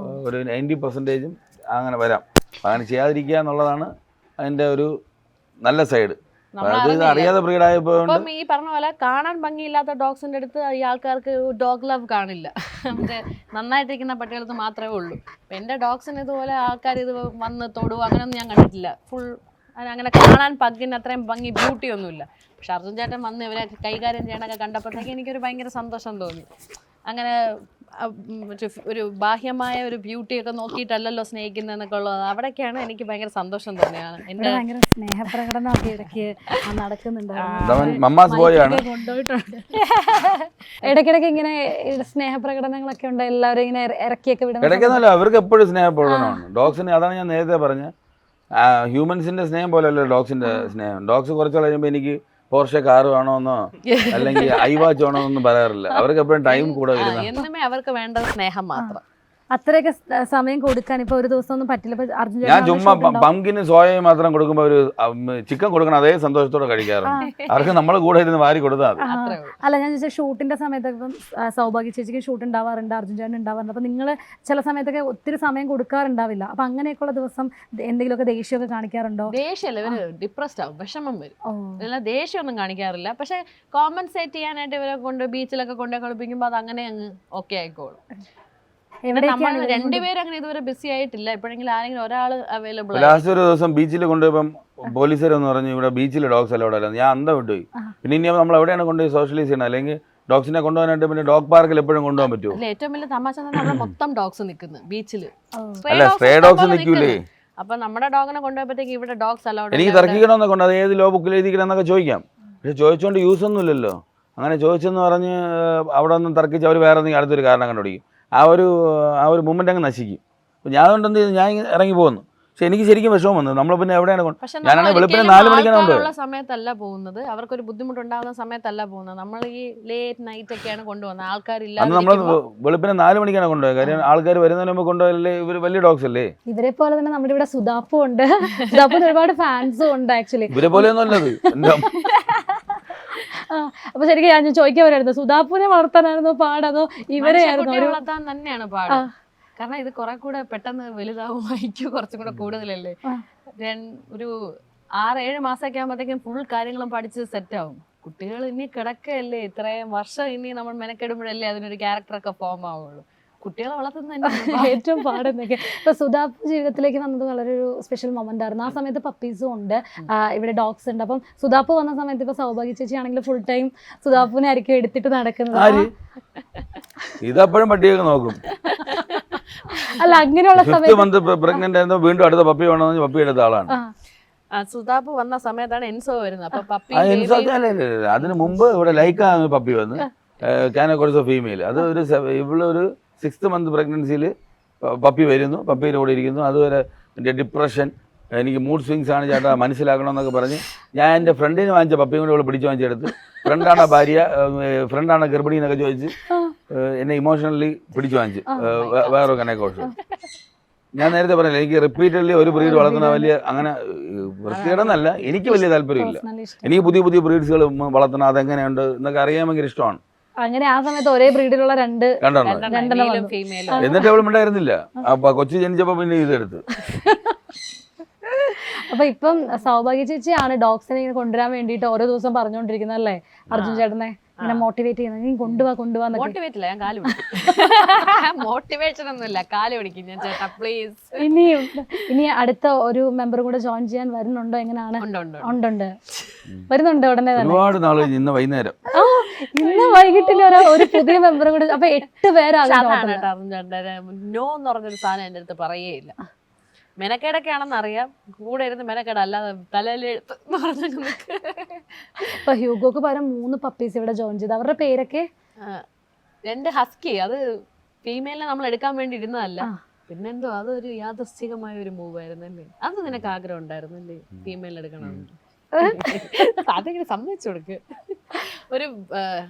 ഒരു 90% അങ്ങനെ വരാം. അങ്ങനെ ചെയ്യാതിരിക്കുക എന്നുള്ളതാണ് അതിൻ്റെ ഒരു നല്ല സൈഡ്. അറിയാതെ ബ്രീഡായപ്പോൾ ഇപ്പം ഈ പറഞ്ഞ പോലെ കാണാൻ ഭംഗിയില്ലാത്ത ഡോഗ്സിന്റെ അടുത്ത് ഈ ആൾക്കാർക്ക് ഡോഗ് ലവ് കാണില്ല. മറ്റേ നന്നായിട്ടിരിക്കുന്ന പട്ടികൾക്ക് മാത്രമേ ഉള്ളൂ. അപ്പം എൻ്റെ ഡോഗ്സിന് ഇതുപോലെ ആൾക്കാർ ഇത് വന്ന് തൊടുക അങ്ങനെയൊന്നും ഞാൻ കണ്ടിട്ടില്ല. ഫുൾ അങ്ങനെ കാണാൻ പഗ്ഗിന് അത്രയും ഭംഗി ബ്യൂട്ടി ഒന്നുമില്ല. പക്ഷെ അർജുൻ ചേട്ടൻ വന്ന് ഇവരെ കൈകാര്യം ചെയ്യണൊക്കെ കണ്ടപ്പോഴത്തേക്ക് എനിക്കൊരു ഭയങ്കര സന്തോഷം തോന്നി. അങ്ങനെ ഒരു ബാഹ്യമായ ഒരു ബ്യൂട്ടിയൊക്കെ നോക്കിയിട്ടല്ലല്ലോ സ്നേഹിക്കുന്നതെന്നൊക്കെ ഉള്ളത്. അവിടെയൊക്കെയാണ് എനിക്ക് ഭയങ്കര സന്തോഷം തോന്നിയാണ്. എൻ്റെ ഭയങ്കര സ്നേഹപ്രകടനമൊക്കെ ഇടയ്ക്ക് നടക്കുന്നുണ്ട്. കൊണ്ടുപോയിട്ടുണ്ട്. ഇടയ്ക്കിടയ്ക്ക് ഇങ്ങനെ സ്നേഹപ്രകടനങ്ങളൊക്കെ ഉണ്ട്, എല്ലാവരും ഇങ്ങനെ ഇറക്കിയൊക്കെ വിടുന്നത്. ഇടയ്ക്കെന്നല്ല, അവർക്ക് എപ്പോഴും സ്നേഹപ്രകടനമാണ് ഡോഗ്സിന്. അതാണ് ഞാൻ നേരത്തെ പറഞ്ഞത്. ഹ്യൂമൻസിന്റെ സ്നേഹം പോലെയല്ലോ ഡോഗ്സിന്റെ സ്നേഹം. ഡോഗ്സ് കുറച്ച് കഴിയുമ്പോൾ എനിക്ക് പോർഷെ കാർ വേണമെന്നോ അല്ലെങ്കിൽ ഐവാച്ച് വേണമെന്നൊന്നും പറയാറില്ല. അവർക്ക് എപ്പോഴും ടൈം കൂടെ വരുന്നത് എന്നുമേ അവർക്ക് വേണ്ടത് സ്നേഹം മാത്രം. അത്രയൊക്കെ സമയം കൊടുക്കാൻ ഇപ്പൊ ഒരു ദിവസം ഒന്നും പറ്റില്ല. ഞാൻ ചുമ്മാ പങ്കിന് സോയയും മാത്രം കൊടുക്കുമ്പോൾ ഒരു ചിക്കൻ കൊടുക്കണം, അതേ സന്തോഷത്തോടെ കഴിക്കാറുണ്ട്. അവർക്ക് നമ്മൾ കൂടെ ഇരുന്ന് വാരി കൊടുത്താൽ മതി. അല്ല, ഞാൻ ചോദിച്ചാൽ ഷൂട്ടിന്റെ സമയത്തൊക്കെ ഇപ്പം സൗഭാഗ്യ ചേച്ചിക്ക് ഷൂട്ട് ഉണ്ടാവാറുണ്ട്, അർജുൻ ചേട്ടൻ ഉണ്ടാവാറുണ്ട്. അപ്പൊ നിങ്ങൾ ചില സമയത്തൊക്കെ ഒത്തിരി സമയം കൊടുക്കാറുണ്ടാവില്ല. അപ്പൊ അങ്ങനെയൊക്കെയുള്ള ദിവസം എന്തെങ്കിലുമൊക്കെ ദേഷ്യമൊക്കെ കാണിക്കാറുണ്ടോ? ദേഷ്യമല്ല, ഇവര് ഡിപ്രസ്ഡ് ആവും, വിഷമം വരും. അല്ല ദേഷ്യമൊന്നും കാണിക്കാറില്ല. പക്ഷെ കോമ്പൻസേറ്റ് ചെയ്യാനായിട്ട് ഇവരെ കൊണ്ട് ബീച്ചിലൊക്കെ കൊണ്ടു കളിപ്പിക്കുമ്പോൾ അത് അങ്ങനെ അങ്ങ് ഓക്കെ ആയിക്കോളും. നമ്മൾ രണ്ടുപേരും അങ്ങനെ ഇതുവരെ ബിസി ആയിട്ടില്ല. എപ്പോഴെങ്കിലും ആരെങ്കിലും ഒരാൾ അവൈലബിൾ. ലാസ്റ്റ് ഒരു ദിവസം ബീച്ചിൽ കൊണ്ടുപോയപ്പം പോലീസുകാരെന്ന് പറഞ്ഞു ഇവിടെ ബീച്ചിൽ ഡോഗ്സ് അലൗഡ് അല്ല. ഞാൻ അന്തം വിട്ടുപോയി. പിന്നെ ഇനി നമ്മൾ എവിടെയാണ് കൊണ്ടുപോയി സോഷ്യലൈസ് ചെയ്യണം? അല്ലെങ്കിൽ ഡോഗ്സിനെ കൊണ്ടുപോകാനായിട്ട് പിന്നെ ഡോഗ് പാർക്കിൽ എപ്പോഴും കൊണ്ടുപോകാൻ പറ്റുമോ? ഏറ്റവും വലിയ തമാശ മൊത്തം ഡോഗ്സ് നിൽക്കുന്നു ബീച്ചില്. അല്ല, സ്ട്രേ ഡോഗ്സ് നിൽക്കൂലേ? അപ്പൊ നമ്മുടെ ഡോഗിനെ കൊണ്ടുപോയപ്പോഴത്തേക്ക് ഇവിടെ ഡോഗ്സ് അലൗഡ്. എനിക്ക് തർക്കിക്കണമെന്നൊക്കെ ഉണ്ട്, അത് ഏത് ലോ ബുക്കിൽ എഴുതിക്കണം എന്നൊക്കെ ചോദിക്കാം. പക്ഷെ ചോദിച്ചുകൊണ്ട് യൂസ് ഒന്നും ഇല്ലല്ലോ. അങ്ങനെ ചോദിച്ചെന്ന് പറഞ്ഞ് അവിടെ ഒന്നും തർക്കിച്ച് അവർ വേറെ എന്തെങ്കിലും അടുത്തൊരു കാരണം കണ്ടുപിടിക്കും. ആ ഒരു മൂമെന്റ് അങ്ങ് നശിക്കും. അപ്പോൾ ഞാൻ അതുകൊണ്ട് എന്ത് ചെയ്തു, ഞാൻ ഇറങ്ങി പോകുന്നു. പക്ഷെ എനിക്ക് ശരിക്കും വിഷമം വന്നു. നമ്മൾ പിന്നെ എവിടെയാണ് ഞാനാണെങ്കിൽ വെളുപ്പിനെ 4 മണിക്കാണ് സമയത്തല്ല പോകുന്നത്. അവർക്കൊരു ബുദ്ധിമുട്ടുണ്ടാകുന്ന സമയത്തല്ല പോകുന്നത്. നമ്മൾ ഈ ലേറ്റ് നൈറ്റ് ഒക്കെയാണ് കൊണ്ടുപോകുന്നത്. ആൾക്കാരില്ല. അന്ന് നമ്മൾ വെളുപ്പിനെ 4 മണിക്കാണ് കൊണ്ടുപോയത്. കാര്യം ആൾക്കാർ വരുന്നതിന് മുമ്പ് കൊണ്ടുപോയല്ലേ. ഇവർ വലിയ ഡോഗ്സ് അല്ലേ. ഇവരെ പോലെ തന്നെ നമ്മുടെ ഇവിടെ സുധാപ്പും ഉണ്ട്. സുധാപ്പിന് ഒരുപാട് ഫാൻസും ഉണ്ട് ആക്ച്വലി. ഇവരെ പോലെ ഒന്നും അല്ലത്. അപ്പൊ ശരിക്കും ഞാൻ ചോദിക്കാൻ വരായിരുന്നു, സുധാപ്പുനെ വളർത്താനായിരുന്നു പാടതോ ഇവരെ വളർത്താൻ തന്നെയാണ് പാട്? കാരണം ഇത് കുറെ കൂടെ പെട്ടെന്ന് വലുതാവും, ഐക്യു കുറച്ചും കൂടെ കൂടുതലല്ലേ. ഒരു 6-7 മാസമൊക്കെ ആകുമ്പോഴത്തേക്കും ഫുൾ കാര്യങ്ങളും പഠിച്ച് സെറ്റ് ആവും. കുട്ടികൾ ഇനി കിടക്കല്ലേ, ഇത്രയും വർഷം ഇനി നമ്മൾ മെനക്കെടുമ്പോഴല്ലേ അതിനൊരു ക്യാരക്ടറൊക്കെ ഫോം ആവുള്ളൂ. കുട്ടികളെ വളർത്തുന്ന ഏറ്റവും പാടെന്നൊക്കെ. ഇപ്പൊ സുധാപ്പ് ജീവിതത്തിലേക്ക് വന്നത് വളരെ ഒരു സ്പെഷ്യൽ മൊമെന്റ് ആയിരുന്നു. ആ സമയത്ത് പപ്പീസും ഉണ്ട്, ഇവിടെ ഡോഗ്സ് ഉണ്ട്. അപ്പം സുധാപ്പ് വന്ന സമയത്ത് ഇപ്പൊ സൗഭാഗ്യ ചേച്ചി ആണെങ്കിൽ ഫുൾ ടൈം സുധാപ്പിനെ ആയിരിക്കും എടുത്തിട്ട് നടക്കുന്നത്. ഇതപ്പോഴും പട്ടിയൊക്കെ നോക്കും. അല്ല, അങ്ങനെയുള്ള സമയത്ത് പ്രഗ്നന്റ് ആയിരുന്നു, വീണ്ടും അടുത്ത പപ്പി വേണമെന്ന് പപ്പി എടുത്ത ആളാണ്. സുധാപ്പ് വന്ന സമയത്താണ് എൻസോ വരുന്നത്. അപ്പൊ പപ്പി അതിന് മുമ്പ് ഇവിടെ ലൈക്ക പപ്പി വന്ന് കാനക്കോഴ്സ് ഫീമെയിൽ. അത് ഇവളൊരു 6th month പ്രഗ്നൻസിയിൽ പപ്പി വരുന്നു, പപ്പിയുടെ കൂടെ ഇരിക്കുന്നു. അതുവരെ എൻ്റെ ഡിപ്രഷൻ, എനിക്ക് മൂഡ് സ്വിങ്സ് ആണ് ചേട്ടാ മനസ്സിലാക്കണമെന്നൊക്കെ പറഞ്ഞ് ഞാൻ എൻ്റെ ഫ്രണ്ടിന് വാങ്ങിച്ച പപ്പിയും കൂടെ ഇവിടെ പിടിച്ചു വാങ്ങിച്ചെടുത്ത് ഫ്രണ്ടാണ് ഭാര്യ, ഫ്രണ്ടാണ് ഗർഭിണി എന്നൊക്കെ ചോദിച്ച് എന്നെ ഇമോഷണലി പിടിച്ചു വാങ്ങിച്ച് വേറൊരു കനക്കോഴ്സ്. ഞാൻ നേരത്തെ പറഞ്ഞില്ല, എനിക്ക് റിപ്പീറ്റഡ്ലി ഒരു ബ്രീഡ് വളർത്തുന്ന വലിയ അങ്ങനെ വൃത്തികേടെന്നല്ല, എനിക്ക് വലിയ താല്പര്യമില്ല. എനിക്ക് പുതിയ പുതിയ ബ്രീഡ്സുകൾ വളർത്തണം, അതെങ്ങനെയുണ്ട് എന്നൊക്കെ അറിയാൻ ഭയങ്കര ഇഷ്ടമാണ്. അങ്ങനെ ആ സമയത്ത് ഒരേ ബ്രീഡിലുള്ള രണ്ടെണ്ണം എന്നിട്ട് അവൾ ഉണ്ടായിരുന്നില്ല. അപ്പൊ കൊച്ചു ജനിച്ചപ്പോ പിന്നെ ഇതെടുത്ത്. അപ്പൊ ഇപ്പം സൗഭാഗ്യ ചേച്ചിയാണ് ഡോഗ്സിനെ ഇങ്ങനെ കൊണ്ടുവരാൻ വേണ്ടിട്ട് ഓരോ ദിവസം പറഞ്ഞുകൊണ്ടിരിക്കുന്നത് അല്ലേ അർജുൻ ചേട്ടനെ ഇങ്ങനെ മോട്ടിവേറ്റ് ചെയ്യുന്നത്, നീ കൊണ്ടുപോവാ മോട്ടിവേറ്റ് ഇല്ല, ഞാൻ കാല് മോട്ടിവേഷൻ ഒന്നുമില്ല, കാല് പിടിക്കും ഞാൻ ചേട്ടാ പ്ലീസ്. ഇനി അടുത്ത ഒരു മെമ്പർ കൂടെ ജോയിൻ ചെയ്യാൻ വരുന്നുണ്ടോ? എങ്ങനെയാണ്? ഉണ്ട് വരുന്നുണ്ട് ഉടനെ തന്നെ. ഒരുപാട് നാള് ഇന്ന് വൈകുന്നേരം ഇന്ന് വൈകിട്ടിൽ ഒരു പുതിയ മെമ്പർ കൂടെ. അപ്പൊ 8 പേരാണ്. നോ എന്ന് പറഞ്ഞൊരു സാധനം എന്റെ അടുത്ത് പറയേയില്ല. മെനക്കേടൊക്കെ ആണെന്ന് അറിയാം, കൂടെ ഇരുന്ന് മെനക്കേട അല്ലാതെ തലയിലെഴുത്ത് എന്ന് പറഞ്ഞു. ഇപ്പൊ ഹ്യൂഗോക്ക് പകരം 3 പപ്പീസ് ഇവിടെ ജോയിൻ ചെയ്ത്. അവരുടെ പേരൊക്കെ 2 ഹസ്കി. അത് ഫീമെയിലിനെ നമ്മൾ എടുക്കാൻ വേണ്ടി ഇരുന്നതല്ല, പിന്നെന്തോ അതൊരു യാദൃശ്ചികമായ ഒരു മൂവ് ആയിരുന്നല്ലേ. അത് നിനക്ക് ആഗ്രഹം ഉണ്ടായിരുന്നല്ലേ ഫീമെയിൽ എടുക്കണമെന്ന്? അതിങ്ങനെ സമ്മതിച്ചു കൊടുക്ക്. ഒരു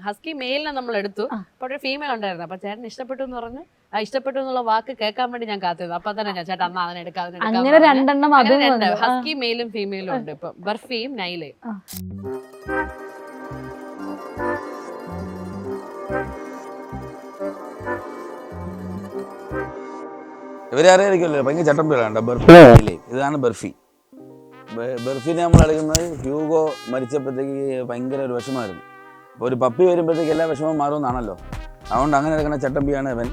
ഹസ്കി മെയിലിനെ നമ്മൾ എടുത്തു, അപ്പോൾ ഒരു ഫീമെയിൽ ഉണ്ടായിരുന്നു. അപ്പൊ ചേട്ടൻ ഇഷ്ടപ്പെട്ടു എന്ന് പറഞ്ഞു. ആ ഇഷ്ടപ്പെട്ടു എന്നുള്ള വാക്ക് കേൾക്കാൻ വേണ്ടി ഞാൻ കാത്തിരുന്നു. അപ്പൊ തന്നെ ഞാൻ ചേട്ടാ അന്നാ അതിനെ എടുക്കാം. അങ്ങനെ 2 എണ്ണം ഹസ്കി മെയിലും ഫീമെയിലും ഉണ്ട് ഇപ്പൊ, ബർഫിയും നൈലയും. ഇവരെ അറിയാതിരിക്കുമല്ലോ, ഭയങ്കര ചട്ടമ്പികളാണ്. ബർഫി ഇതാണ് ബർഫി. ബർഫിനെ നമ്മൾ എടുക്കുന്നത് ഹ്യൂഗോ മരിച്ചപ്പോഴത്തേക്ക് ഭയങ്കര ഒരു വിഷമമായിരുന്നു. അപ്പോൾ ഒരു പപ്പി വരുമ്പോഴത്തേക്ക് എല്ലാ വിഷമവും മാറുമെന്നാണല്ലോ, അതുകൊണ്ട് അങ്ങനെ എടുക്കുന്ന ചട്ടമ്പിയാണ് ഇവൻ.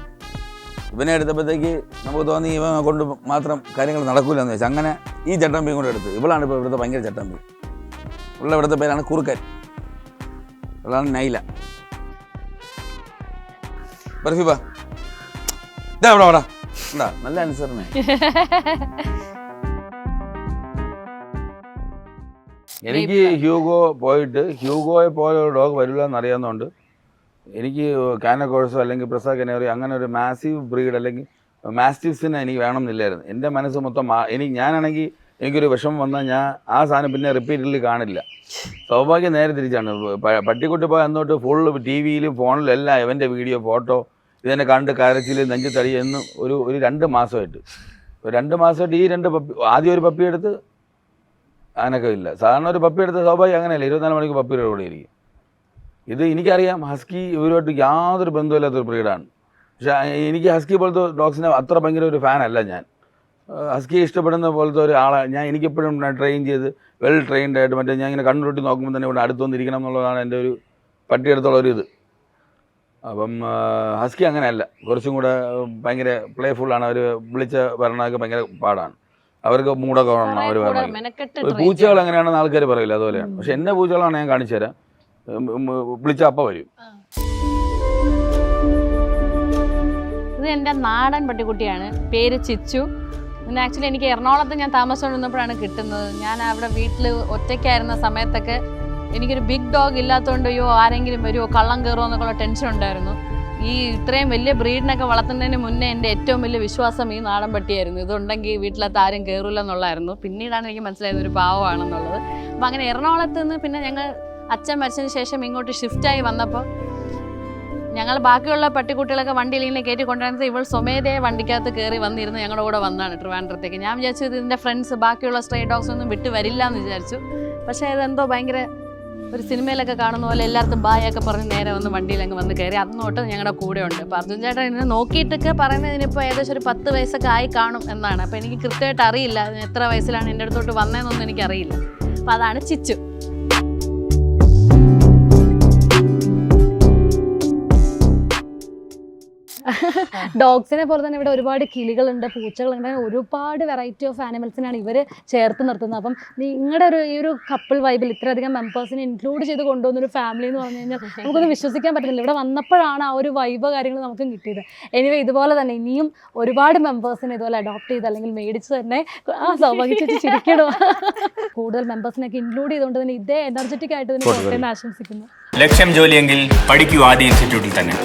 ഇവനെ എടുത്തപ്പോഴത്തേക്ക് നമുക്ക് തോന്നി ഇവൻ കൊണ്ട് മാത്രം കാര്യങ്ങൾ നടക്കില്ലെന്ന് വെച്ചാൽ അങ്ങനെ ഈ ചട്ടമ്പിയും കൊണ്ട് എടുത്ത്. ഇവളാണ് ഇപ്പോൾ ഇവിടുത്തെ ഭയങ്കര ചട്ടമ്പി. ഉള്ള ഇവിടുത്തെ പേരാണ് കുറുക്കൻ, ഇവളാണ് നൈല. ബർഫി ബാ, ഇതാ ഇവിടെ വാടാ, ഉണ്ടാ നല്ല അനുസരണ. എനിക്ക് ഹ്യൂഗോ പോയിട്ട് ഹ്യൂഗോയെ പോലെ ഒരു ഡോഗ് വരില്ല എന്നറിയാവുന്നതുകൊണ്ട് എനിക്ക് കാനക്കോഴ്സോ അല്ലെങ്കിൽ പ്രസ കനേറി അങ്ങനെ ഒരു മാസീവ് ബ്രീഡ് അല്ലെങ്കിൽ മാസ്റ്റിഫ്സിനെ എനിക്ക് വേണമെന്നില്ലായിരുന്നു. എൻ്റെ മനസ്സ് മൊത്തം ഞാനാണെങ്കിൽ എനിക്കൊരു വിഷമം വന്നാൽ ഞാൻ ആ സാധനം പിന്നെ റിപ്പീറ്റഡ്ലി കാണില്ല. സൗഭാഗ്യം നേരെ തിരിച്ചാണ്. പട്ടിക്കുട്ടി പോയി അന്നോട്ട് ഫുള്ള് TV-യിലും ഫോണിലും എല്ലാം ഇവൻ്റെ വീഡിയോ ഫോട്ടോ ഇതെന്നെ കണ്ട് കരച്ചിൽ നെഞ്ചത്തടി എന്ന് ഒരു 2 മാസമായിട്ട്. 2 മാസമായിട്ട് ഈ 2 പപ്പി, ആദ്യം ഒരു പപ്പി എടുത്ത് അങ്ങനെയൊക്കെ ഇല്ല. സാധാരണ ഒരു പപ്പി എടുത്ത് സൗഭാഗ്യം അങ്ങനെയല്ല, 24 മണിക്ക് പപ്പിയുടെ കൂടെ ഇരിക്കും. ഇത് എനിക്കറിയാം, ഹസ്കി ഇവരുമായിട്ട് യാതൊരു ബന്ധമില്ലാത്തൊരു ബ്രീഡാണ്. പക്ഷേ എനിക്ക് ഹസ്കി പോലത്തെ ഡോഗ്സിനെ അത്ര ഭയങ്കര ഒരു ഫാനല്ല ഞാൻ. ഹസ്കി ഇഷ്ടപ്പെടുന്ന പോലത്തെ ഒരു ആളെ എനിക്കെപ്പോഴും ട്രെയിൻ ചെയ്ത് വെൽ ട്രെയിൻഡ് ആയിട്ട് മറ്റേ ഞാൻ ഇങ്ങനെ കണ്ണുരുട്ടി നോക്കുമ്പോൾ തന്നെ ഇവിടെ അടുത്തൊന്നിരിക്കണം എന്നുള്ളതാണ് എൻ്റെ ഒരു പട്ടിയെടുത്തുള്ള ഒരു ഇത്. അപ്പം ഹസ്കി അങ്ങനെയല്ല, കുറച്ചും കൂടെ ഭയങ്കര പ്ലേഫുള്ളാണ്. അവർ വിളിച്ച ഭരണമൊക്കെ ഭയങ്കര പാടാണ്. അവർക്ക് മൂടൊക്കെ വേണം അവർ പറഞ്ഞത്. പൂച്ചകൾ എങ്ങനെയാണെന്ന് ആൾക്കാർ പറയില്ല, അതുപോലെയാണ്. പക്ഷെ എൻ്റെ പൂച്ചകളാണ് ഞാൻ കാണിച്ചു തരാം, വിളിച്ച അപ്പം വരും. ഇത് എൻ്റെ നാടൻ പട്ടിക്കുട്ടിയാണ്, പേര് ചിച്ചു. പിന്നെ ആക്ച്വലി എനിക്ക് എറണാകുളത്ത് ഞാൻ താമസിച്ചുകൊണ്ടിരുന്നപ്പോഴാണ് കിട്ടുന്നത്. ഞാൻ അവിടെ വീട്ടിൽ ഒറ്റയ്ക്കായിരുന്ന സമയത്തൊക്കെ എനിക്കൊരു ബിഗ് ഡോഗ് ഇല്ലാത്തതുകൊണ്ട് അയ്യോ ആരെങ്കിലും വരുമോ കള്ളം കയറുമോ എന്നൊക്കെയുള്ള ടെൻഷൻ ഉണ്ടായിരുന്നു. ഈ ഇത്രയും വലിയ ബ്രീഡിനൊക്കെ വളർത്തുന്നതിന് മുന്നേ എൻ്റെ ഏറ്റവും വലിയ വിശ്വാസം ഈ നാടൻ പട്ടിയായിരുന്നു. ഇതുണ്ടെങ്കിൽ വീട്ടിലത്ത് ആരും കയറില്ല എന്നുള്ളായിരുന്നു. പിന്നീടാണ് എനിക്ക് മനസ്സിലായത് ഒരു പാവമാണെന്നുള്ളത്. അപ്പം അങ്ങനെ എറണാകുളത്ത് നിന്ന് പിന്നെ ഞങ്ങൾ അച്ഛൻ മരിച്ചതിന് ശേഷം ഇങ്ങോട്ട് ഷിഫ്റ്റായി വന്നപ്പോൾ ഞങ്ങൾ ബാക്കിയുള്ള പട്ടിക്കുട്ടികളൊക്കെ വണ്ടിയിൽ ഇങ്ങനെ കയറ്റി കൊണ്ടുവരുന്നത് ഇവൾ സ്വമേധയെ വണ്ടിക്കകത്ത് കയറി വന്നിരുന്ന് ഞങ്ങളുടെ കൂടെ വന്നതാണ് ട്രിവാൻഡ്രത്തേക്ക്. ഞാൻ വിചാരിച്ചു ഇതിൻ്റെ ഫ്രണ്ട്സ് ബാക്കിയുള്ള സ്ട്രേ ഡോഗ്സ് ഒന്നും വിട്ട് വരില്ല എന്ന് വിചാരിച്ചു. പക്ഷേ അതെന്തോ ഭയങ്കര ഒരു സിനിമയിലൊക്കെ കാണുന്ന പോലെ എല്ലാവർക്കും ബായൊക്കെ പറഞ്ഞ് നേരെ വന്ന് വണ്ടിയിലങ്ങ് വന്ന് കയറി. അന്നോട്ട് ഞങ്ങളുടെ കൂടെ ഉണ്ട്. അപ്പോൾ അർജുൻ ചേട്ടൻ ഇതിനെ നോക്കിയിട്ടൊക്കെ പറയുന്നതിനിപ്പോൾ ഏകദേശം ഒരു 10 വയസ്സൊക്കെ ആയി കാണും എന്നാണ്. അപ്പോൾ എനിക്ക് കൃത്യമായിട്ട് അറിയില്ല എത്ര വയസ്സിലാണ് എൻ്റെ അടുത്തോട്ട് വന്നതെന്നൊന്നും എനിക്കറിയില്ല. അപ്പോൾ അതാണ് ചിച്ചു. ഡോഗ്സിനെ പോലെ തന്നെ ഇവിടെ ഒരുപാട് കിളികളുണ്ട്, പൂച്ചകളുണ്ട്, ഒരുപാട് വെറൈറ്റി ഓഫ് ആനിമൽസിനാണ് ഇവർ ചേർത്ത് നിർത്തുന്നത്. അപ്പം നിങ്ങളുടെ ഈ ഒരു കപ്പിൾ വൈബിൽ ഇത്രയധികം മെമ്പേഴ്സിനെ ഇൻക്ലൂഡ് ചെയ്ത് കൊണ്ടുവന്നൊരു ഫാമിലി എന്ന് പറഞ്ഞു കഴിഞ്ഞാൽ നമുക്കൊന്നും വിശ്വസിക്കാൻ പറ്റുന്നില്ല. ഇവിടെ വന്നപ്പോഴാണ് ആ ഒരു വൈബ് കാര്യങ്ങൾ നമുക്കും കിട്ടിയത്. എനിവേ ഇതുപോലെ തന്നെ ഇനിയും ഒരുപാട് മെമ്പേഴ്സിനെ ഇതുപോലെ അഡോപ്റ്റ് ചെയ്ത് അല്ലെങ്കിൽ മേടിച്ച് തന്നെ സൗഭാഗ്യം ചിരിക്കണോ കൂടുതൽ മെമ്പേഴ്സിനൊക്കെ ഇൻക്ലൂഡ് ചെയ്തുകൊണ്ട് തന്നെ ഇതേ എനർജറ്റിക് ആയിട്ട് തന്നെ ആശംസിക്കുന്നു. ലക്ഷ്യം ജോലിയെങ്കിൽ പഠിക്കൂ ആദ്യ ഇൻസ്റ്റിറ്റ്യൂട്ടിൽ തന്നെ.